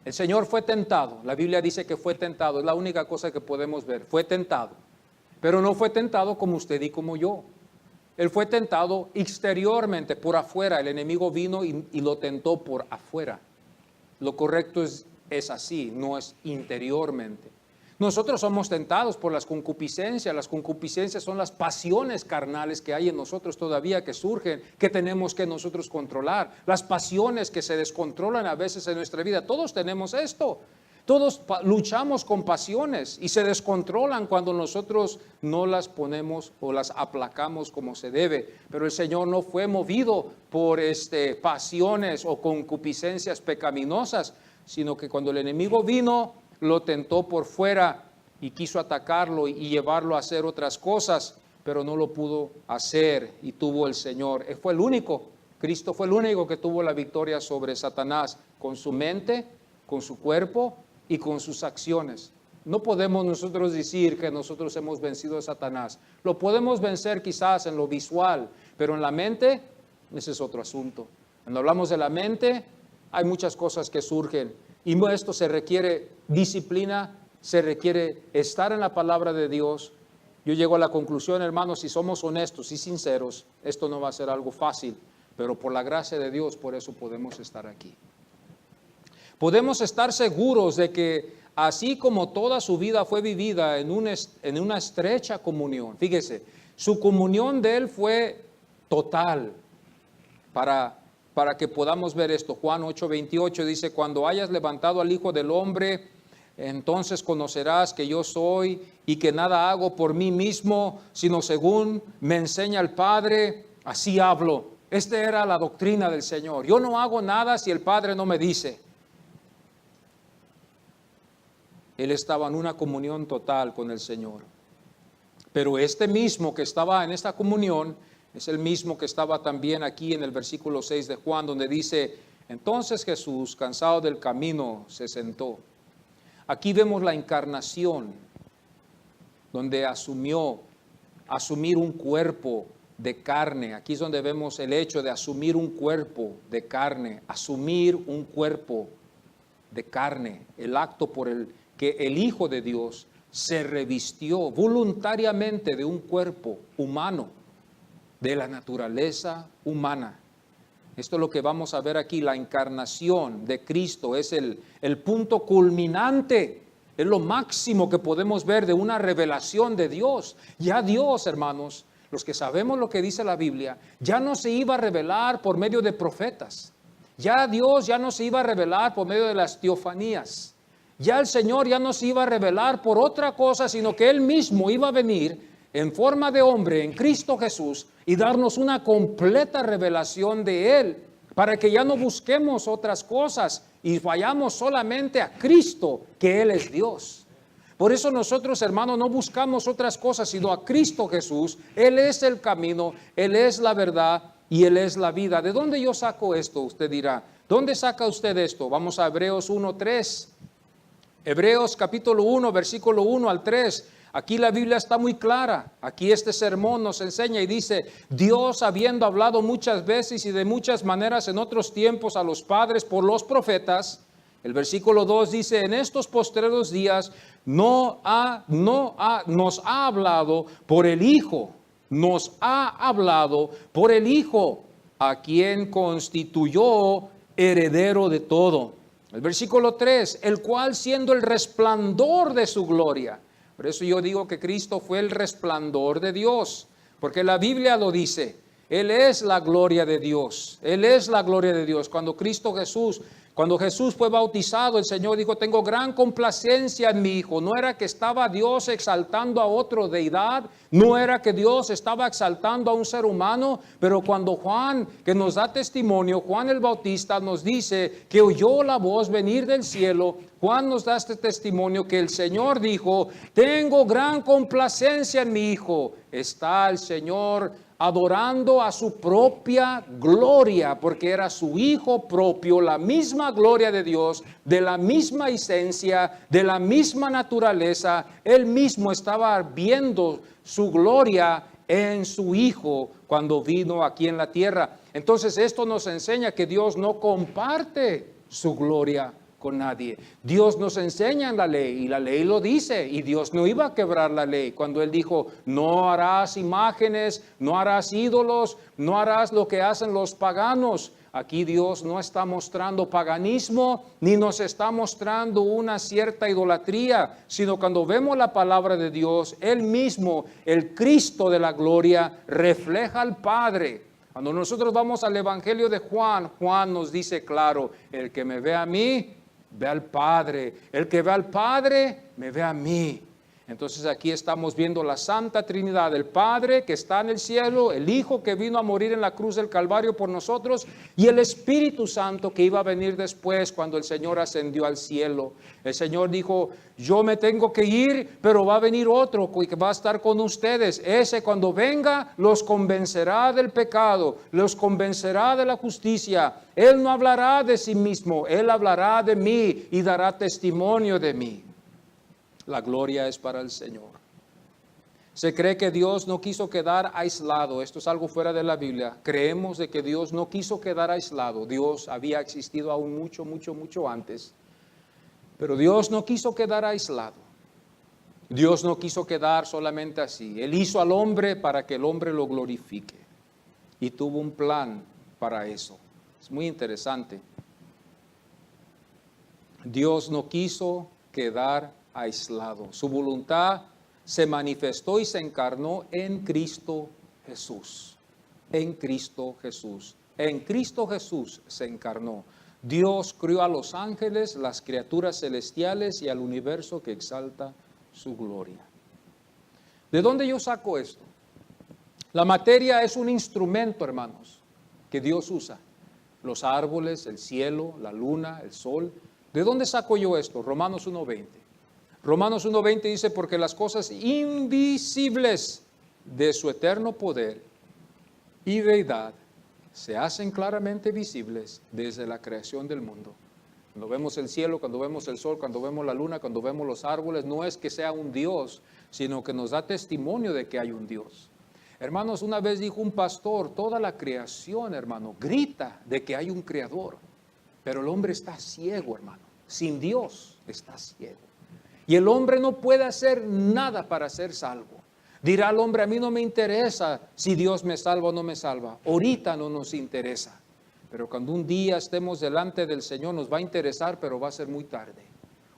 El Señor fue tentado. La Biblia dice que fue tentado. Es la única cosa que podemos ver. Fue tentado. Pero no fue tentado como usted y como yo. Él fue tentado exteriormente, por afuera. El enemigo vino y lo tentó por afuera. Lo correcto es así, no es interiormente. Nosotros somos tentados por las concupiscencias. Las concupiscencias son las pasiones carnales que hay en nosotros todavía, que surgen, que tenemos que nosotros controlar. Las pasiones que se descontrolan a veces en nuestra vida. Todos tenemos esto. Todos luchamos con pasiones y se descontrolan cuando nosotros no las ponemos o las aplacamos como se debe. Pero el Señor no fue movido por pasiones o concupiscencias pecaminosas, sino que cuando el enemigo vino, lo tentó por fuera y quiso atacarlo y llevarlo a hacer otras cosas, pero no lo pudo hacer y tuvo el Señor. Él fue el único, Cristo fue el único que tuvo la victoria sobre Satanás, con su mente, con su cuerpo y con sus acciones. No podemos nosotros decir que nosotros hemos vencido a Satanás. Lo podemos vencer quizás en lo visual, pero en la mente, ese es otro asunto. Cuando hablamos de la mente, hay muchas cosas que surgen. Y esto se requiere disciplina, se requiere estar en la palabra de Dios. Yo llego a la conclusión, hermanos, si somos honestos y sinceros, esto no va a ser algo fácil, pero por la gracia de Dios, por eso podemos estar aquí. Podemos estar seguros de que así como toda su vida fue vivida en una estrecha comunión, fíjese, su comunión de Él fue total para que podamos ver esto. Juan 8:28 dice, cuando hayas levantado al Hijo del Hombre, entonces conocerás que yo soy y que nada hago por mí mismo, sino según me enseña el Padre, así hablo. Esta era la doctrina del Señor. Yo no hago nada si el Padre no me dice. Él estaba en una comunión total con el Señor. Pero este mismo que estaba en esta comunión es el mismo que estaba también aquí en el versículo 6 de Juan, donde dice, entonces Jesús, cansado del camino, se sentó. Aquí vemos la encarnación, donde asumir un cuerpo de carne. Aquí es donde vemos el hecho de asumir un cuerpo de carne, asumir un cuerpo de carne, el acto por el que el Hijo de Dios se revistió voluntariamente de un cuerpo humano, de la naturaleza humana. Esto es lo que vamos a ver aquí, la encarnación de Cristo es el punto culminante, es lo máximo que podemos ver de una revelación de Dios. Ya Dios, hermanos, los que sabemos lo que dice la Biblia, ya no se iba a revelar por medio de profetas. Ya Dios ya no se iba a revelar por medio de las teofanías. Ya el Señor ya no se iba a revelar por otra cosa, sino que Él mismo iba a venir en forma de hombre en Cristo Jesús y darnos una completa revelación de Él, para que ya no busquemos otras cosas y vayamos solamente a Cristo, que Él es Dios. Por eso nosotros, hermanos, no buscamos otras cosas, sino a Cristo Jesús. Él es el camino, Él es la verdad y Él es la vida. ¿De dónde yo saco esto? Usted dirá, ¿dónde saca usted esto? Vamos a Hebreos 1:3. Hebreos capítulo 1, versículo 1 al 3. Aquí la Biblia está muy clara. Aquí este sermón nos enseña y dice, Dios habiendo hablado muchas veces y de muchas maneras en otros tiempos a los padres por los profetas, el versículo 2 dice, en estos postreros días nos ha hablado por el Hijo, nos ha hablado por el Hijo, a quien constituyó heredero de todo. El versículo 3, el cual siendo el resplandor de su gloria. Por eso yo digo que Cristo fue el resplandor de Dios, porque la Biblia lo dice. Él es la gloria de Dios. Él es la gloria de Dios. Cuando Jesús fue bautizado, el Señor dijo, tengo gran complacencia en mi Hijo. No era que estaba Dios exaltando a otra deidad, no era que Dios estaba exaltando a un ser humano, pero cuando Juan, que nos da testimonio, Juan el Bautista nos dice que oyó la voz venir del cielo, Juan nos da este testimonio que el Señor dijo, tengo gran complacencia en mi Hijo. Está el Señor adorando a su propia gloria, porque era su Hijo propio, la misma gloria de Dios, de la misma esencia, de la misma naturaleza. Él mismo estaba viendo su gloria en su Hijo cuando vino aquí en la tierra. Entonces esto nos enseña que Dios no comparte su gloria con nadie. Dios nos enseña en la ley y la ley lo dice, y Dios no iba a quebrar la ley cuando Él dijo, no harás imágenes, no harás ídolos, no harás lo que hacen los paganos. Aquí Dios no está mostrando paganismo, ni nos está mostrando una cierta idolatría, sino cuando vemos la palabra de Dios, Él mismo, el Cristo de la gloria, refleja al Padre. Cuando nosotros vamos al Evangelio de Juan, Juan nos dice claro, el que me ve a mí, ve al Padre. El que ve al Padre, me ve a mí. Entonces aquí estamos viendo la Santa Trinidad, el Padre que está en el cielo, el Hijo que vino a morir en la cruz del Calvario por nosotros y el Espíritu Santo que iba a venir después cuando el Señor ascendió al cielo. El Señor dijo, yo me tengo que ir, pero va a venir otro que va a estar con ustedes. Ese cuando venga los convencerá del pecado, los convencerá de la justicia. Él no hablará de sí mismo, Él hablará de mí y dará testimonio de mí. La gloria es para el Señor. Se cree que Dios no quiso quedar aislado. Esto es algo fuera de la Biblia. Creemos de que Dios no quiso quedar aislado. Dios había existido aún mucho antes. Pero Dios no quiso quedar aislado. Dios no quiso quedar solamente así. Él hizo al hombre para que el hombre lo glorifique. Y tuvo un plan para eso. Es muy interesante. Dios no quiso quedar aislado. Su voluntad se manifestó y se encarnó en Cristo Jesús. en Cristo Jesús. En Cristo Jesús se encarnó. Dios crió a los ángeles, las criaturas celestiales y al universo que exalta su gloria. ¿De dónde yo saco esto? La materia es un instrumento, hermanos, que Dios usa. Los árboles, el cielo, la luna, el sol. ¿De dónde saco yo esto? Romanos 1:20. Romanos 1:20 dice, porque las cosas invisibles de su eterno poder y deidad se hacen claramente visibles desde la creación del mundo. Cuando vemos el cielo, cuando vemos el sol, cuando vemos la luna, cuando vemos los árboles, no es que sea un Dios, sino que nos da testimonio de que hay un Dios. Hermanos, una vez dijo un pastor, toda la creación, hermano, grita de que hay un creador, pero el hombre está ciego, hermano. Sin Dios está ciego. Y el hombre no puede hacer nada para ser salvo. Dirá el hombre, a mí no me interesa si Dios me salva o no me salva. Ahorita no nos interesa. Pero cuando un día estemos delante del Señor nos va a interesar, pero va a ser muy tarde.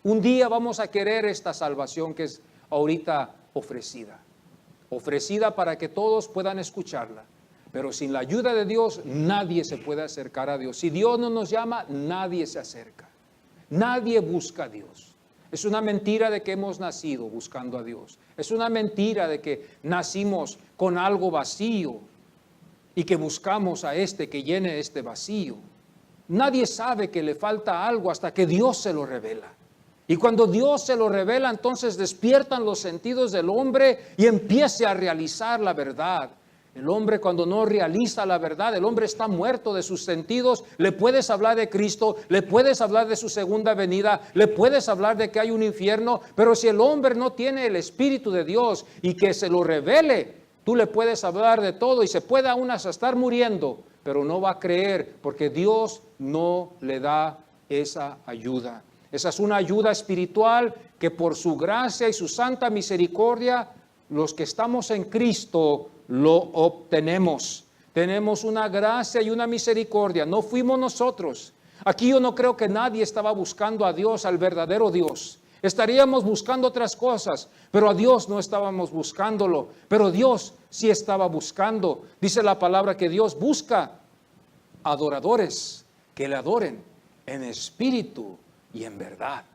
Un día vamos a querer esta salvación que es ahorita ofrecida. Ofrecida para que todos puedan escucharla. Pero sin la ayuda de Dios nadie se puede acercar a Dios. Si Dios no nos llama, nadie se acerca. Nadie busca a Dios. Es una mentira de que hemos nacido buscando a Dios. Es una mentira de que nacimos con algo vacío y que buscamos a este que llene este vacío. Nadie sabe que le falta algo hasta que Dios se lo revela. Y cuando Dios se lo revela, entonces despiertan los sentidos del hombre y empieza a realizar la verdad. El hombre cuando no realiza la verdad, el hombre está muerto de sus sentidos. Le puedes hablar de Cristo, le puedes hablar de su segunda venida, le puedes hablar de que hay un infierno, pero si el hombre no tiene el Espíritu de Dios y que se lo revele, tú le puedes hablar de todo y se puede aún hasta estar muriendo, pero no va a creer porque Dios no le da esa ayuda. Esa es una ayuda espiritual que por su gracia y su santa misericordia, los que estamos en Cristo lo obtenemos. Tenemos una gracia y una misericordia. No fuimos nosotros. Aquí yo no creo que nadie estaba buscando a Dios, al verdadero Dios. Estaríamos buscando otras cosas, pero a Dios no estábamos buscándolo. Pero Dios sí estaba buscando. Dice la palabra que Dios busca adoradores que le adoren en espíritu y en verdad.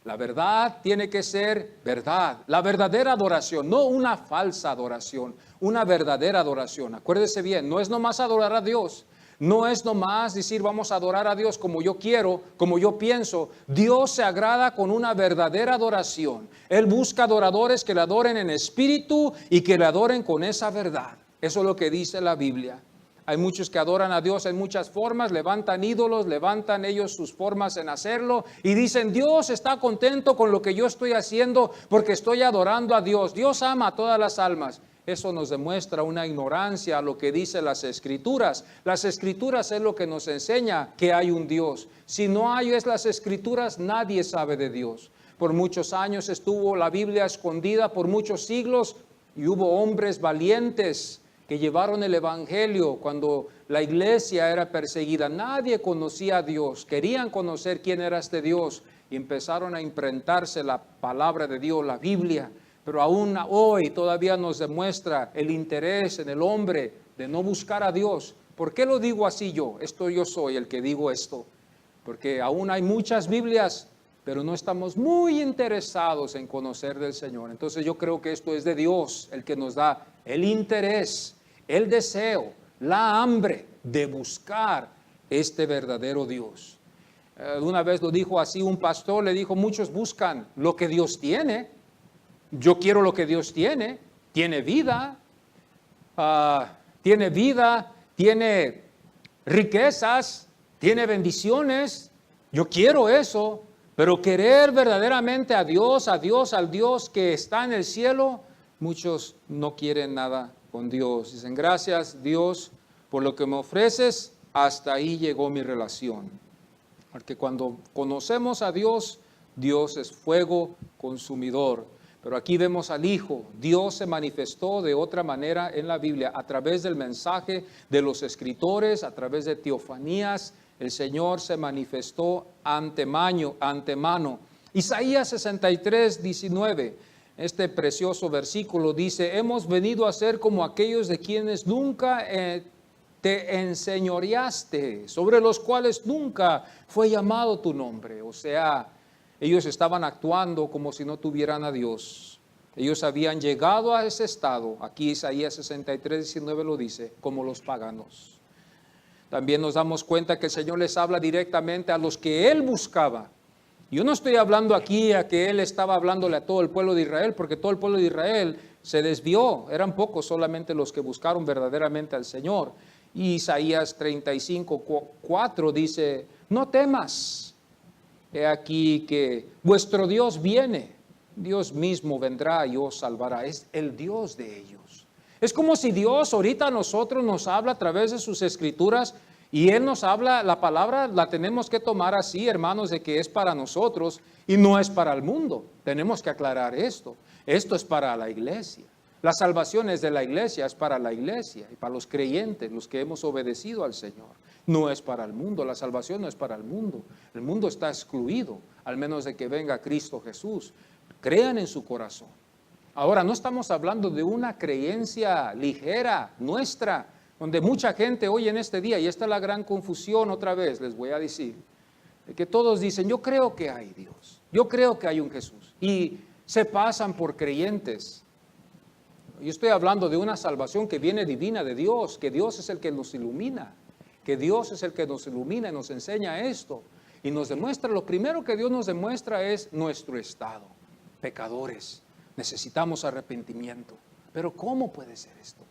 La verdad tiene que ser verdad. La verdadera adoración, no una falsa adoración, una verdadera adoración. Acuérdese bien, no es nomás adorar a Dios. No es nomás decir vamos a adorar a Dios como yo quiero, como yo pienso. Dios se agrada con una verdadera adoración. Él busca adoradores que le adoren en espíritu y que le adoren con esa verdad. Eso es lo que dice la Biblia. Hay muchos que adoran a Dios en muchas formas, levantan ídolos, levantan ellos sus formas en hacerlo y dicen, Dios está contento con lo que yo estoy haciendo porque estoy adorando a Dios. Dios ama a todas las almas. Eso nos demuestra una ignorancia a lo que dicen las Escrituras. Las Escrituras es lo que nos enseña que hay un Dios. Si no hay las Escrituras, nadie sabe de Dios. Por muchos años estuvo la Biblia escondida, por muchos siglos, y hubo hombres valientes que llevaron el evangelio cuando la iglesia era perseguida. Nadie conocía a Dios, querían conocer quién era este Dios y empezaron a imprentarse la palabra de Dios, la Biblia. Pero aún hoy todavía nos demuestra el interés en el hombre de no buscar a Dios. ¿Por qué lo digo así yo? Yo soy el que digo esto. Porque aún hay muchas Biblias, pero no estamos muy interesados en conocer del Señor. Entonces yo creo que esto es de Dios, el que nos da el interés, el deseo, la hambre de buscar este verdadero Dios. Una vez lo dijo así un pastor, le dijo, muchos buscan lo que Dios tiene. Yo quiero lo que Dios tiene. Tiene vida, tiene riquezas, tiene bendiciones. Yo quiero eso, pero querer verdaderamente a Dios, al Dios que está en el cielo, muchos no quieren nada con Dios. Dicen, gracias Dios por lo que me ofreces, hasta ahí llegó mi relación. Porque cuando conocemos a Dios, Dios es fuego consumidor. Pero aquí vemos al Hijo. Dios se manifestó de otra manera en la Biblia, a través del mensaje de los escritores, a través de teofanías. El Señor se manifestó antemano. Isaías 63:19. Este precioso versículo dice, hemos venido a ser como aquellos de quienes nunca te enseñoreaste, sobre los cuales nunca fue llamado tu nombre. O sea, ellos estaban actuando como si no tuvieran a Dios. Ellos habían llegado a ese estado, aquí Isaías 63:19 lo dice, como los paganos. También nos damos cuenta que el Señor les habla directamente a los que Él buscaba. Yo no estoy hablando aquí a que Él estaba hablándole a todo el pueblo de Israel, porque todo el pueblo de Israel se desvió. Eran pocos solamente los que buscaron verdaderamente al Señor. Y Isaías 35:4 dice, no temas, he aquí que vuestro Dios viene, Dios mismo vendrá y os salvará. Es el Dios de ellos. Es como si Dios ahorita a nosotros nos habla a través de sus escrituras y Él nos habla, la palabra la tenemos que tomar así, hermanos, de que es para nosotros y no es para el mundo. Tenemos que aclarar esto. Esto es para la iglesia. La salvación es de la iglesia, es para la iglesia y para los creyentes, los que hemos obedecido al Señor. No es para el mundo, la salvación no es para el mundo. El mundo está excluido, al menos de que venga Cristo Jesús. Crean en su corazón. Ahora, no estamos hablando de una creencia ligera, nuestra, donde mucha gente hoy en este día, y esta es la gran confusión otra vez, les voy a decir, de que todos dicen, yo creo que hay Dios, yo creo que hay un Jesús, y se pasan por creyentes. Yo estoy hablando de una salvación que viene divina de Dios, que Dios es el que nos ilumina, que Dios es el que nos ilumina y nos enseña esto, y nos demuestra, lo primero que Dios nos demuestra es nuestro estado, pecadores, necesitamos arrepentimiento. Pero ¿cómo puede ser esto?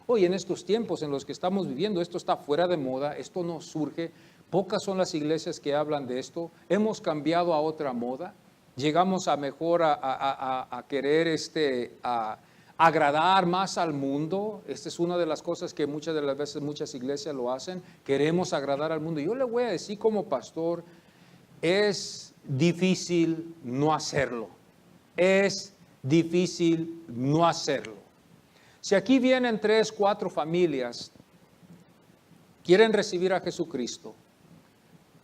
Hoy en estos tiempos en los que estamos viviendo, esto está fuera de moda, esto no surge, pocas son las iglesias que hablan de esto, hemos cambiado a otra moda, llegamos a mejor a querer agradar más al mundo. Esta es una de las cosas que muchas de las veces muchas iglesias lo hacen, queremos agradar al mundo. Yo le voy a decir como pastor, es difícil no hacerlo, es difícil no hacerlo. Si aquí vienen 3, 4 familias, quieren recibir a Jesucristo,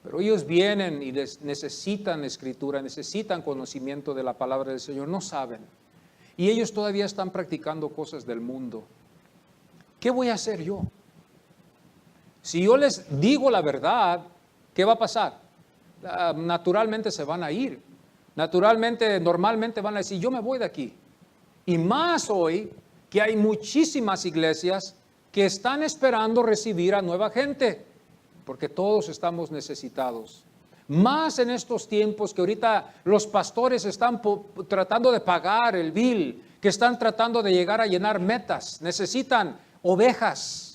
pero ellos vienen y necesitan escritura, necesitan conocimiento de la palabra del Señor, no saben. Y ellos todavía están practicando cosas del mundo. ¿Qué voy a hacer yo? Si yo les digo la verdad, ¿qué va a pasar? Naturalmente se van a ir. Normalmente van a decir, yo me voy de aquí. Y más hoy que hay muchísimas iglesias que están esperando recibir a nueva gente, porque todos estamos necesitados. Más en estos tiempos que ahorita los pastores están tratando de pagar el bill, que están tratando de llegar a llenar metas, necesitan ovejas.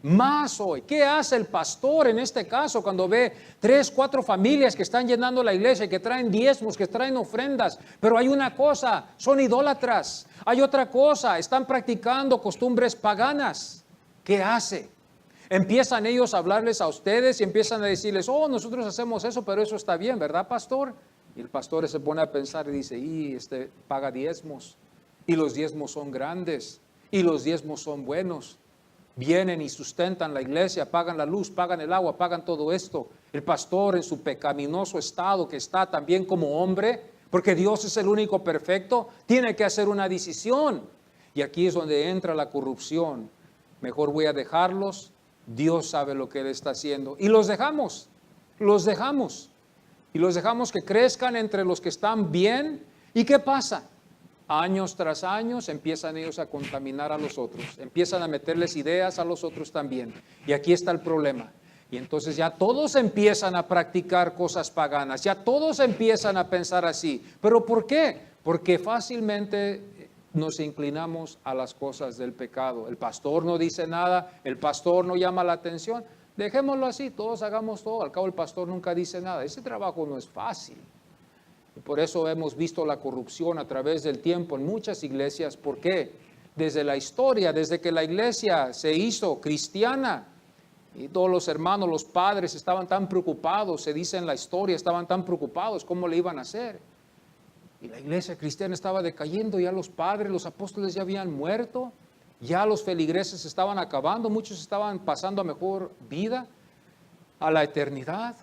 Más hoy, ¿qué hace el pastor en este caso cuando ve 3, 4 familias que están llenando la iglesia, que traen diezmos, que traen ofrendas? Pero hay una cosa, son idólatras. Hay otra cosa, están practicando costumbres paganas. ¿Qué hace? Empiezan ellos a hablarles a ustedes y empiezan a decirles, oh, nosotros hacemos eso, pero eso está bien, ¿verdad, pastor? Y el pastor se pone a pensar y dice, paga diezmos, y los diezmos son grandes, y los diezmos son buenos. Vienen y sustentan la iglesia, pagan la luz, pagan el agua, pagan todo esto. El pastor en su pecaminoso estado que está también como hombre, porque Dios es el único perfecto, tiene que hacer una decisión. Y aquí es donde entra la corrupción. Mejor voy a dejarlos, Dios sabe lo que Él está haciendo. Y los dejamos. Y los dejamos que crezcan entre los que están bien. ¿Y qué pasa? Años tras años empiezan ellos a contaminar a los otros, empiezan a meterles ideas a los otros también. Y aquí está el problema. Y entonces ya todos empiezan a practicar cosas paganas, ya todos empiezan a pensar así. ¿Pero por qué? Porque fácilmente nos inclinamos a las cosas del pecado. El pastor no dice nada, el pastor no llama la atención. Dejémoslo así, todos hagamos todo. Al cabo el pastor nunca dice nada. Ese trabajo no es fácil. Y por eso hemos visto la corrupción a través del tiempo en muchas iglesias. ¿Por qué? Desde la historia, desde que la iglesia se hizo cristiana, y todos los hermanos, los padres estaban tan preocupados, se dice en la historia, estaban tan preocupados cómo le iban a hacer. Y la iglesia cristiana estaba decayendo, ya los padres, los apóstoles ya habían muerto, ya los feligreses estaban acabando, muchos estaban pasando a mejor vida, a la eternidad.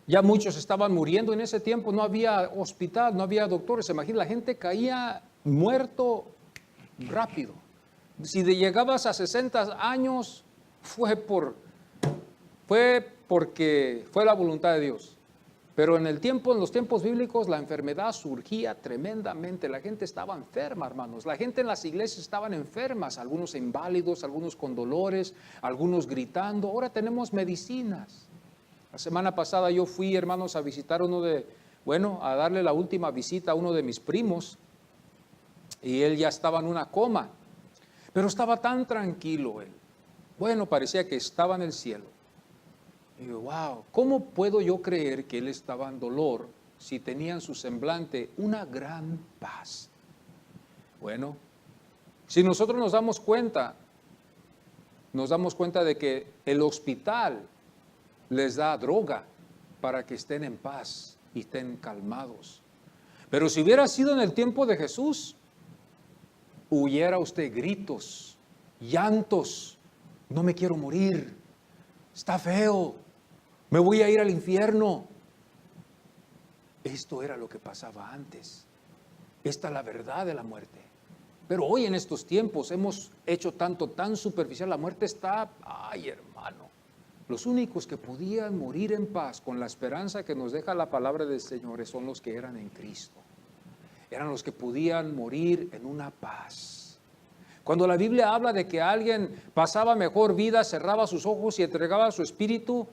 Ya muchos estaban muriendo. En ese tiempo no había hospital, no había doctores. Imagina, la gente caía muerto rápido. Si llegabas a 60 años, fue porque fue la voluntad de Dios. Pero en los tiempos bíblicos, la enfermedad surgía tremendamente. La gente estaba enferma, hermanos. La gente en las iglesias estaban enfermas, algunos inválidos, algunos con dolores, algunos gritando. Ahora tenemos medicinas. La semana pasada yo fui, hermanos, a visitar a darle la última visita a uno de mis primos. Y él ya estaba en una coma. Pero estaba tan tranquilo él. Bueno, parecía que estaba en el cielo. Y digo, wow, ¿cómo puedo yo creer que él estaba en dolor si tenía en su semblante una gran paz? Bueno, si nosotros nos damos cuenta de que el hospital les da droga para que estén en paz y estén calmados. Pero si hubiera sido en el tiempo de Jesús, huyera usted gritos, llantos, no me quiero morir, está feo, me voy a ir al infierno. Esto era lo que pasaba antes. Esta es la verdad de la muerte. Pero hoy en estos tiempos hemos hecho tan superficial. La muerte está, ay hermano, los únicos que podían morir en paz con la esperanza que nos deja la palabra del Señor son los que eran en Cristo. Eran los que podían morir en una paz. Cuando la Biblia habla de que alguien pasaba mejor vida, cerraba sus ojos y entregaba su espíritu,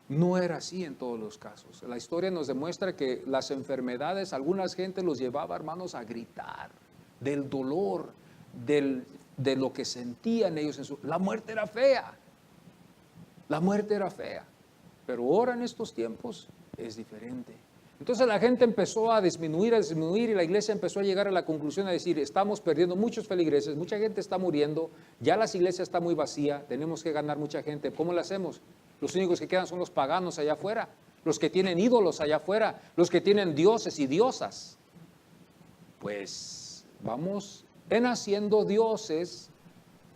no era así en todos los casos. La historia nos demuestra que las enfermedades, algunas gente los llevaba, hermanos, a gritar del dolor, de lo que sentían ellos. La muerte era fea. La muerte era fea. Pero ahora en estos tiempos es diferente. Entonces la gente empezó a disminuir y la iglesia empezó a llegar a la conclusión de decir, estamos perdiendo muchos feligreses, mucha gente está muriendo, ya las iglesias están muy vacías, tenemos que ganar mucha gente. ¿Cómo lo hacemos? Los únicos que quedan son los paganos allá afuera, los que tienen ídolos allá afuera, los que tienen dioses y diosas. Pues vamos haciendo dioses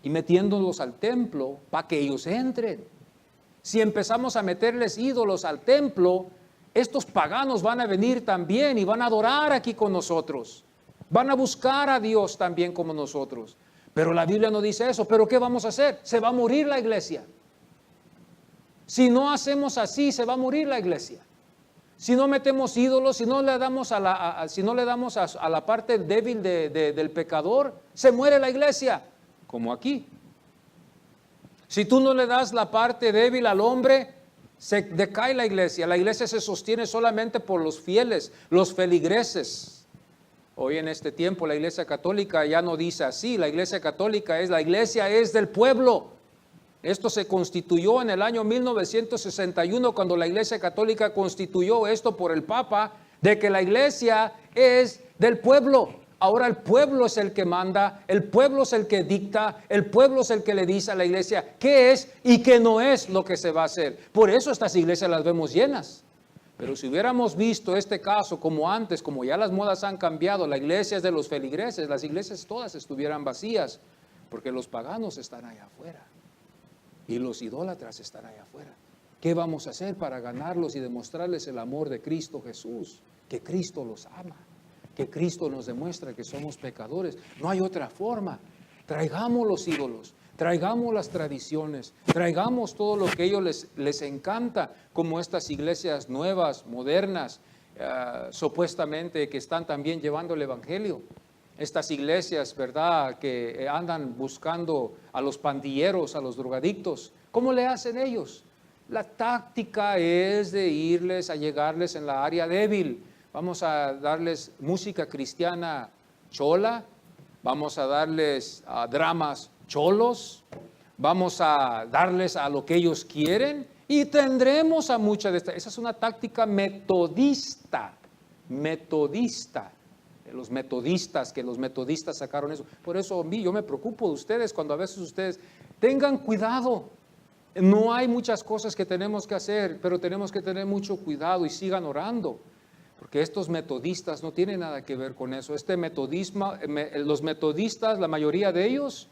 y metiéndolos al templo para que ellos entren. Si empezamos a meterles ídolos al templo, estos paganos van a venir también y van a adorar aquí con nosotros. Van a buscar a Dios también como nosotros. Pero la Biblia no dice eso. ¿Pero qué vamos a hacer? Se va a morir la iglesia. Si no hacemos así, se va a morir la iglesia. Si no metemos ídolos, si no le damos a la parte débil del pecador, se muere la iglesia, como aquí. Si tú no le das la parte débil al hombre, se decae la iglesia. La iglesia se sostiene solamente por los fieles, los feligreses. Hoy en este tiempo la iglesia católica ya no dice así. La iglesia católica es del pueblo. Esto se constituyó en el año 1961 cuando la iglesia católica constituyó esto por el Papa, de que la iglesia es del pueblo. Ahora el pueblo es el que manda, el pueblo es el que dicta, el pueblo es el que le dice a la iglesia qué es y qué no es lo que se va a hacer. Por eso estas iglesias las vemos llenas. Pero si hubiéramos visto este caso como antes, como ya las modas han cambiado, la iglesia es de los feligreses, las iglesias todas estuvieran vacías, porque los paganos están allá afuera y los idólatras están allá afuera. ¿Qué vamos a hacer para ganarlos y demostrarles el amor de Cristo Jesús? Que Cristo los ama. Que Cristo nos demuestra que somos pecadores. No hay otra forma. Traigamos los ídolos, traigamos las tradiciones, traigamos todo lo que a ellos les encanta, como estas iglesias nuevas, modernas, supuestamente que están también llevando el evangelio. Estas iglesias, ¿verdad?, que andan buscando a los pandilleros, a los drogadictos. ¿Cómo le hacen ellos? La táctica es de irles a llegarles en la área débil. Vamos a darles música cristiana chola, vamos a darles dramas cholos, vamos a darles a lo que ellos quieren y tendremos a muchas de estas. Esa es una táctica metodista. Los metodistas sacaron eso. Por eso yo me preocupo de ustedes cuando a veces ustedes tengan cuidado. No hay muchas cosas que tenemos que hacer, pero tenemos que tener mucho cuidado y sigan orando. Porque estos metodistas no tienen nada que ver con eso. Los metodistas, la mayoría de ellos,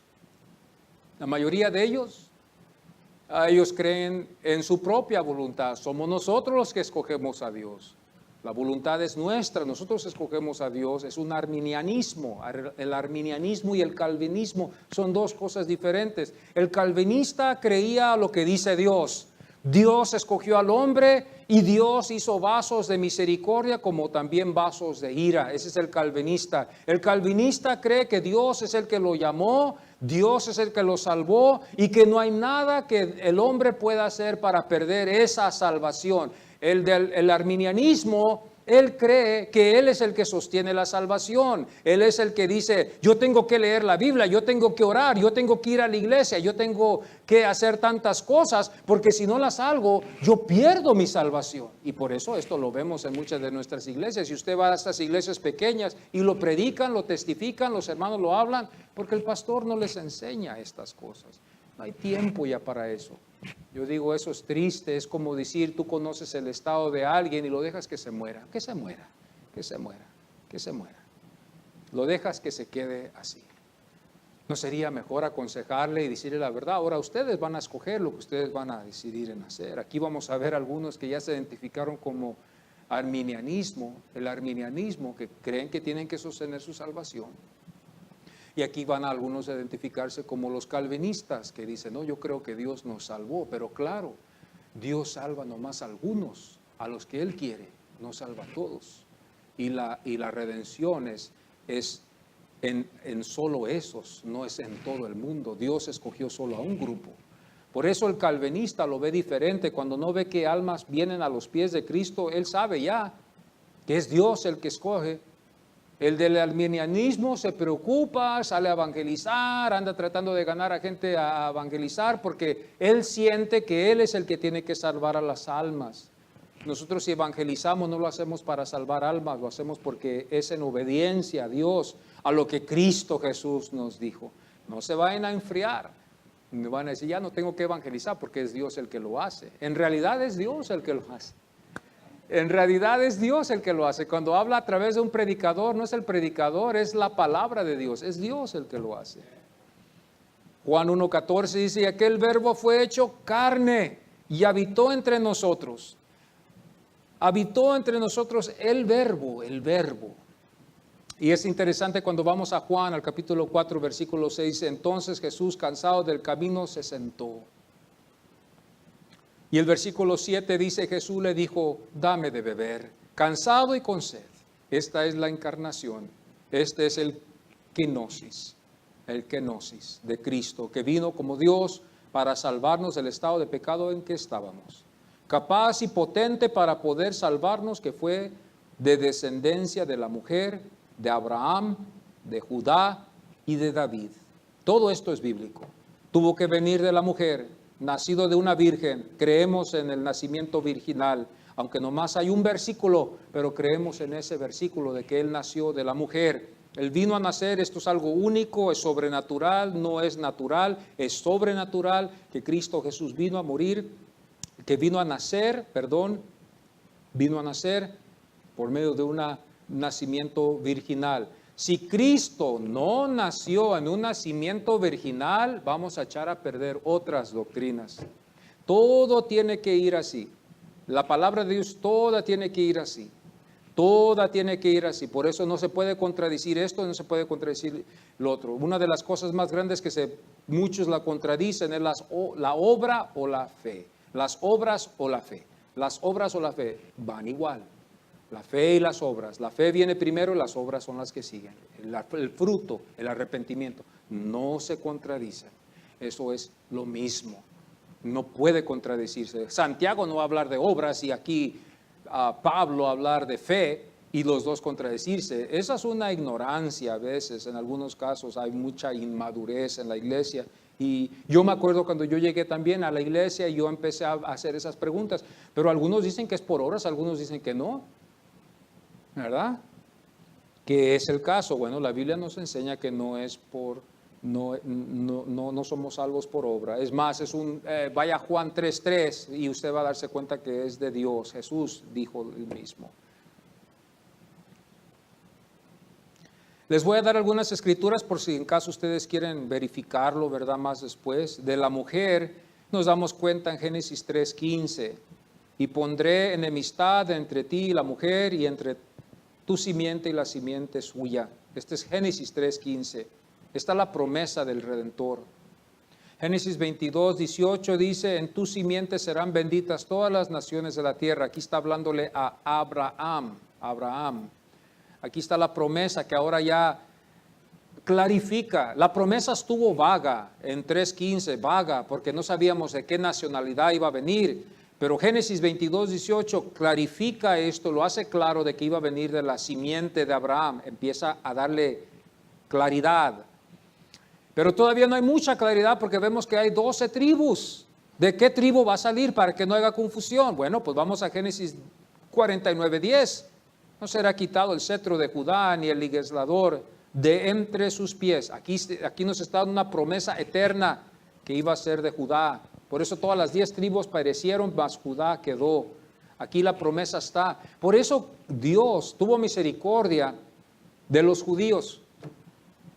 ellos creen en su propia voluntad. Somos nosotros los que escogemos a Dios. La voluntad es nuestra, nosotros escogemos a Dios. Es un arminianismo. El arminianismo y el calvinismo son dos cosas diferentes. El calvinista creía lo que dice Dios. Dios escogió al hombre y Dios hizo vasos de misericordia como también vasos de ira. Ese es el calvinista. El calvinista cree que Dios es el que lo llamó, Dios es el que lo salvó y que no hay nada que el hombre pueda hacer para perder esa salvación. El arminianismo, él cree que él es el que sostiene la salvación. Él es el que dice, yo tengo que leer la Biblia, yo tengo que orar, yo tengo que ir a la iglesia, yo tengo que hacer tantas cosas, porque si no las hago, yo pierdo mi salvación. Y por eso esto lo vemos en muchas de nuestras iglesias. Si usted va a estas iglesias pequeñas y lo predican, lo testifican, los hermanos lo hablan, porque el pastor no les enseña estas cosas. No hay tiempo ya para eso. Yo digo, eso es triste, es como decir, tú conoces el estado de alguien y lo dejas que se muera, que se muera, que se muera, que se muera. Lo dejas que se quede así. ¿No sería mejor aconsejarle y decirle la verdad? Ahora ustedes van a escoger lo que ustedes van a decidir en hacer. Aquí vamos a ver algunos que ya se identificaron como arminianismo, el arminianismo, que creen que tienen que sostener su salvación. Y aquí van algunos a identificarse como los calvinistas, que dicen, no, yo creo que Dios nos salvó, pero claro, Dios salva nomás a algunos, a los que Él quiere, no salva a todos. Y la redención es en solo esos, no es en todo el mundo. Dios escogió solo a un grupo. Por eso el calvinista lo ve diferente. Cuando no ve que almas vienen a los pies de Cristo, él sabe ya que es Dios el que escoge. El del arminianismo se preocupa, sale a evangelizar, anda tratando de ganar a gente a evangelizar porque él siente que él es el que tiene que salvar a las almas. Nosotros si evangelizamos no lo hacemos para salvar almas, lo hacemos porque es en obediencia a Dios, a lo que Cristo Jesús nos dijo. No se vayan a enfriar, me van a decir ya no tengo que evangelizar porque es Dios el que lo hace. En realidad es Dios el que lo hace. En realidad es Dios el que lo hace. Cuando habla a través de un predicador, no es el predicador, es la palabra de Dios. Es Dios el que lo hace. Juan 1:14 dice, y aquel verbo fue hecho carne y habitó entre nosotros. Habitó entre nosotros el verbo, el verbo. Y es interesante cuando vamos a Juan, al capítulo 4, versículo 6, entonces Jesús, cansado del camino, se sentó. Y el versículo 7 dice, Jesús le dijo, dame de beber, cansado y con sed. Esta es la encarnación, este es el kenosis de Cristo, que vino como Dios para salvarnos del estado de pecado en que estábamos. Capaz y potente para poder salvarnos, que fue de descendencia de la mujer, de Abraham, de Judá y de David. Todo esto es bíblico. Tuvo que venir de la mujer, nacido de una virgen. Creemos en el nacimiento virginal, aunque nomás hay un versículo, pero creemos en ese versículo de que Él nació de la mujer. Él vino a nacer, esto es algo único, es sobrenatural, no es natural, es sobrenatural, que Cristo Jesús vino a morir, que vino a nacer por medio de un nacimiento virginal. Si Cristo no nació en un nacimiento virginal, vamos a echar a perder otras doctrinas. Todo tiene que ir así. La palabra de Dios toda tiene que ir así. Toda tiene que ir así. Por eso no se puede contradecir esto, no se puede contradecir lo otro. Una de las cosas más grandes que muchos la contradicen es la obra o la fe. Las obras o la fe. Las obras o la fe van igual. La fe y las obras. La fe viene primero y las obras son las que siguen. El fruto, el arrepentimiento, no se contradicen. Eso es lo mismo. No puede contradecirse. Santiago no va a hablar de obras y aquí Pablo a hablar de fe y los dos contradecirse. Esa es una ignorancia a veces. En algunos casos hay mucha inmadurez en la iglesia. Y yo me acuerdo cuando yo llegué también a la iglesia y yo empecé a hacer esas preguntas. Pero algunos dicen que es por obras, algunos dicen que no. ¿Verdad? ¿Qué es el caso? Bueno, la Biblia nos enseña que no es no somos salvos por obra. Es más, vaya a Juan 3:3 y usted va a darse cuenta que es de Dios. Jesús dijo el mismo. Les voy a dar algunas escrituras por si en caso ustedes quieren verificarlo, ¿verdad? Más después. De la mujer nos damos cuenta en Génesis 3:15. y pondré enemistad entre ti y la mujer y entre tu simiente y la simiente suya. Este es Génesis 3:15. Esta es la promesa del Redentor. Génesis 22:18 dice, en tu simiente serán benditas todas las naciones de la tierra. Aquí está hablándole a Abraham. Aquí está la promesa que ahora ya clarifica. La promesa estuvo vaga en 3:15, vaga, porque no sabíamos de qué nacionalidad iba a venir. Pero Génesis 22:18 clarifica esto, lo hace claro de que iba a venir de la simiente de Abraham. Empieza a darle claridad. Pero todavía no hay mucha claridad porque vemos que hay 12 tribus. ¿De qué tribu va a salir para que no haya confusión? Bueno, pues vamos a Génesis 49:10. No será quitado el cetro de Judá ni el legislador de entre sus pies. Aquí nos está dando una promesa eterna que iba a ser de Judá. Por eso todas las 10 tribus perecieron, mas Judá quedó. Aquí la promesa está. Por eso Dios tuvo misericordia de los judíos,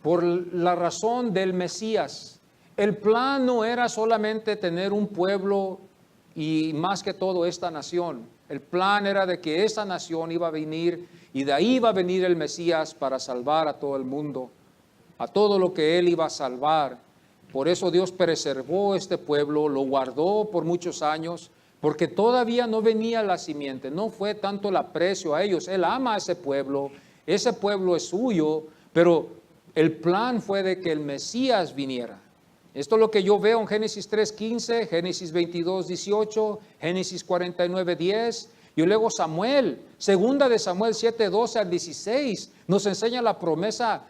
por la razón del Mesías. El plan no era solamente tener un pueblo y más que todo esta nación. El plan era de que esa nación iba a venir y de ahí iba a venir el Mesías para salvar a todo el mundo, a todo lo que él iba a salvar. Por eso Dios preservó este pueblo, lo guardó por muchos años, porque todavía no venía la simiente, no fue tanto el aprecio a ellos. Él ama a ese pueblo es suyo, pero el plan fue de que el Mesías viniera. Esto es lo que yo veo en Génesis 3:15, Génesis 22:18, Génesis 49:10. Y luego Samuel, segunda de Samuel 7:12 al 16, nos enseña la promesa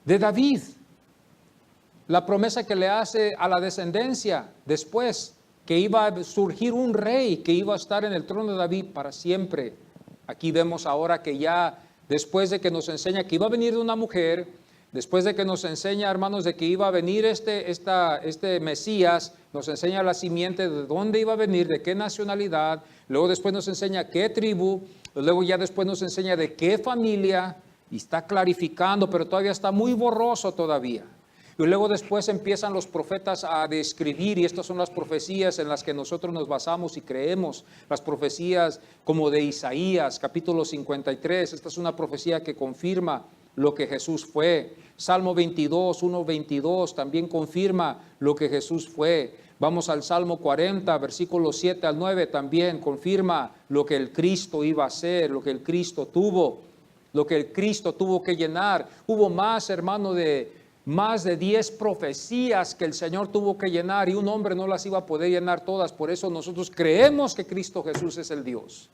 de David. La promesa que le hace a la descendencia después, que iba a surgir un rey que iba a estar en el trono de David para siempre. Aquí vemos ahora que ya después de que nos enseña que iba a venir de una mujer, después de que nos enseña, hermanos, de que iba a venir este Mesías, nos enseña la simiente de dónde iba a venir, de qué nacionalidad, luego después nos enseña qué tribu, luego ya después nos enseña de qué familia, y está clarificando, pero todavía está muy borroso todavía. Y luego después empiezan los profetas a describir, y estas son las profecías en las que nosotros nos basamos y creemos, las profecías como de Isaías, capítulo 53, esta es una profecía que confirma lo que Jesús fue. Salmo 22, 1:22 también confirma lo que Jesús fue. Vamos al Salmo 40, versículos 7 al 9, también confirma lo que el Cristo iba a hacer, lo que el Cristo tuvo, lo que el Cristo tuvo que llenar. Hubo más, hermano, más de 10 profecías que el Señor tuvo que llenar y un hombre no las iba a poder llenar todas. Por eso nosotros creemos que Cristo Jesús es el Dios.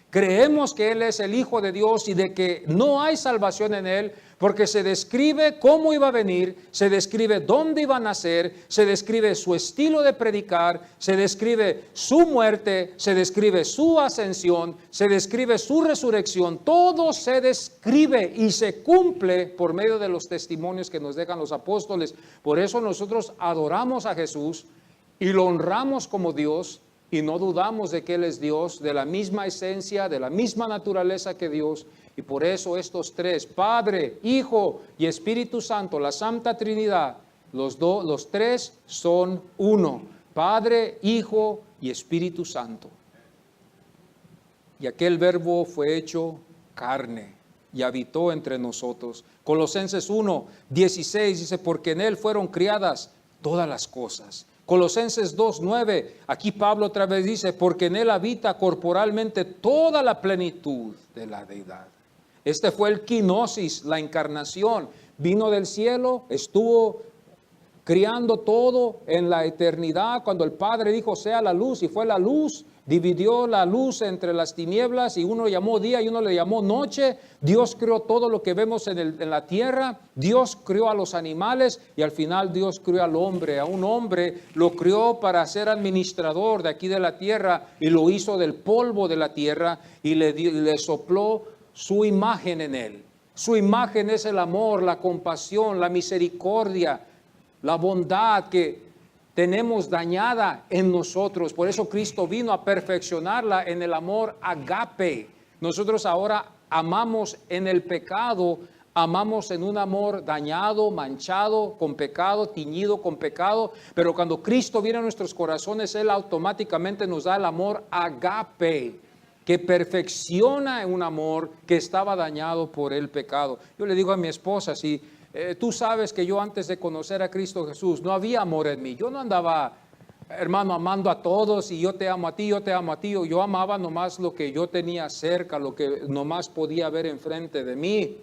Creemos que Él es el Hijo de Dios y de que no hay salvación en Él, porque se describe cómo iba a venir, se describe dónde iba a nacer, se describe su estilo de predicar, se describe su muerte, se describe su ascensión, se describe su resurrección. Todo se describe y se cumple por medio de los testimonios que nos dejan los apóstoles. Por eso nosotros adoramos a Jesús y lo honramos como Dios. Y no dudamos de que Él es Dios, de la misma esencia, de la misma naturaleza que Dios. Y por eso estos tres, Padre, Hijo y Espíritu Santo, la Santa Trinidad, los tres son uno. Padre, Hijo y Espíritu Santo. Y aquel verbo fue hecho carne y habitó entre nosotros. Colosenses 1:16 dice, porque en Él fueron criadas todas las cosas. Colosenses 2:9, aquí Pablo otra vez dice, porque en Él habita corporalmente toda la plenitud de la deidad. Este fue el kenosis, la encarnación. Vino del cielo, estuvo criando todo en la eternidad. Cuando el Padre dijo, sea la luz, y fue la luz, dividió la luz entre las tinieblas y uno le llamó día y uno le llamó noche. Dios creó todo lo que vemos en la tierra. Dios creó a los animales y al final Dios creó al hombre. A un hombre lo creó para ser administrador de aquí de la tierra y lo hizo del polvo de la tierra y le sopló su imagen en él. Su imagen es el amor, la compasión, la misericordia, la bondad que tenemos dañada en nosotros. Por eso Cristo vino a perfeccionarla en el amor agape. Nosotros ahora amamos en el pecado amamos en un amor dañado, manchado, con pecado, tiñido con pecado, pero cuando Cristo viene a nuestros corazones, Él automáticamente nos da el amor agape, que perfecciona un amor que estaba dañado por el pecado. Yo le digo a mi esposa, si tú sabes que yo antes de conocer a Cristo Jesús, no había amor en mí, yo no andaba, hermano, amando a todos y yo te amo a ti, yo te amo a ti, yo amaba nomás lo que yo tenía cerca, lo que nomás podía ver enfrente de mí.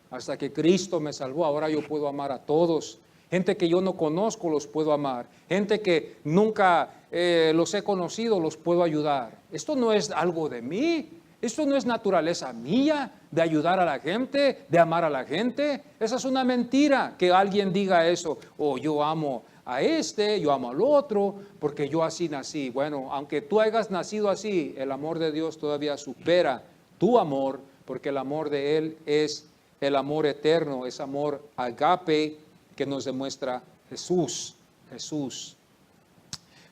Hasta que Cristo me salvó, ahora yo puedo amar a todos. Gente que yo no conozco los puedo amar. Gente que nunca los he conocido los puedo ayudar. Esto no es algo de mí. Esto no es naturaleza mía de ayudar a la gente, de amar a la gente. Esa es una mentira que alguien diga eso. O yo amo a este, yo amo al otro, porque yo así nací. Bueno, aunque tú hayas nacido así, el amor de Dios todavía supera tu amor, porque el amor de Él es el amor eterno, es amor agape que nos demuestra Jesús.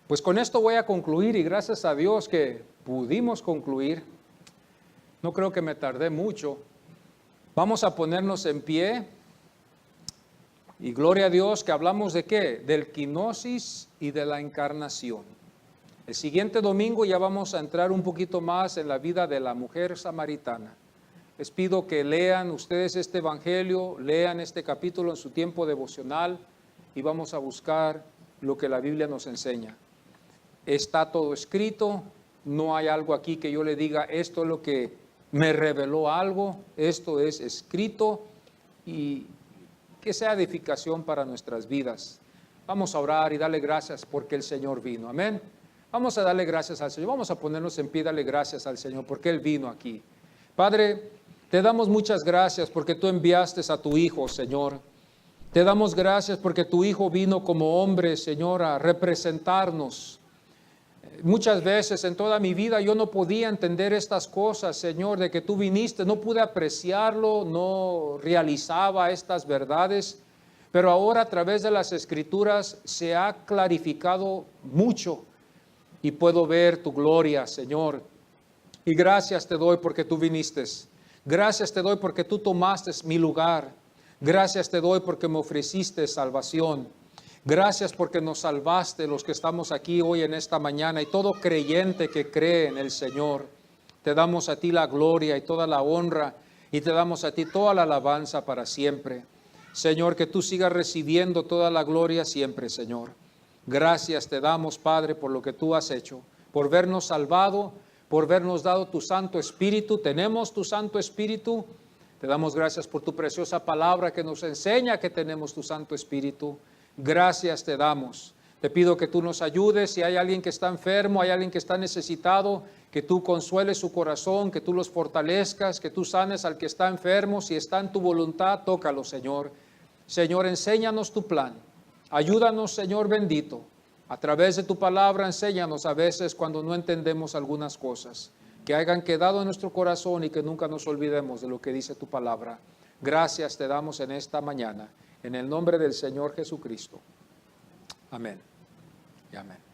Pues con esto voy a concluir y gracias a Dios que pudimos concluir. No creo que me tardé mucho. Vamos a ponernos en pie y gloria a Dios que hablamos de ¿qué? Del quinosis y de la encarnación. El siguiente domingo ya vamos a entrar un poquito más en la vida de la mujer samaritana. Les pido que lean ustedes este evangelio, lean este capítulo en su tiempo devocional y vamos a buscar lo que la Biblia nos enseña. Está todo escrito, no hay algo aquí que yo le diga, esto es lo que me reveló algo, esto es escrito y que sea edificación para nuestras vidas. Vamos a orar y darle gracias porque el Señor vino, amén. Vamos a darle gracias al Señor, vamos a ponernos en pie, darle gracias al Señor porque Él vino aquí. Padre, te damos muchas gracias porque tú enviaste a tu Hijo, Señor. Te damos gracias porque tu Hijo vino como hombre, Señor, a representarnos. Muchas veces en toda mi vida yo no podía entender estas cosas, Señor, de que tú viniste. No pude apreciarlo, no realizaba estas verdades. Pero ahora a través de las Escrituras se ha clarificado mucho y puedo ver tu gloria, Señor. Y gracias te doy porque tú viniste. Gracias te doy porque tú tomaste mi lugar. Gracias te doy porque me ofreciste salvación. Gracias porque nos salvaste los que estamos aquí hoy en esta mañana y todo creyente que cree en el Señor. Te damos a ti la gloria y toda la honra y te damos a ti toda la alabanza para siempre. Señor, que tú sigas recibiendo toda la gloria siempre, Señor. Gracias te damos, Padre, por lo que tú has hecho, por vernos salvado, por habernos dado tu Santo Espíritu. Tenemos tu Santo Espíritu. Te damos gracias por tu preciosa palabra que nos enseña que tenemos tu Santo Espíritu. Gracias te damos. Te pido que tú nos ayudes. Si hay alguien que está enfermo, hay alguien que está necesitado, que tú consueles su corazón, que tú los fortalezcas, que tú sanes al que está enfermo. Si está en tu voluntad, tócalo, Señor. Señor, enséñanos tu plan. Ayúdanos, Señor bendito. A través de tu palabra, enséñanos a veces cuando no entendemos algunas cosas, que hayan quedado en nuestro corazón y que nunca nos olvidemos de lo que dice tu palabra. Gracias te damos en esta mañana, en el nombre del Señor Jesucristo. Amén y amén.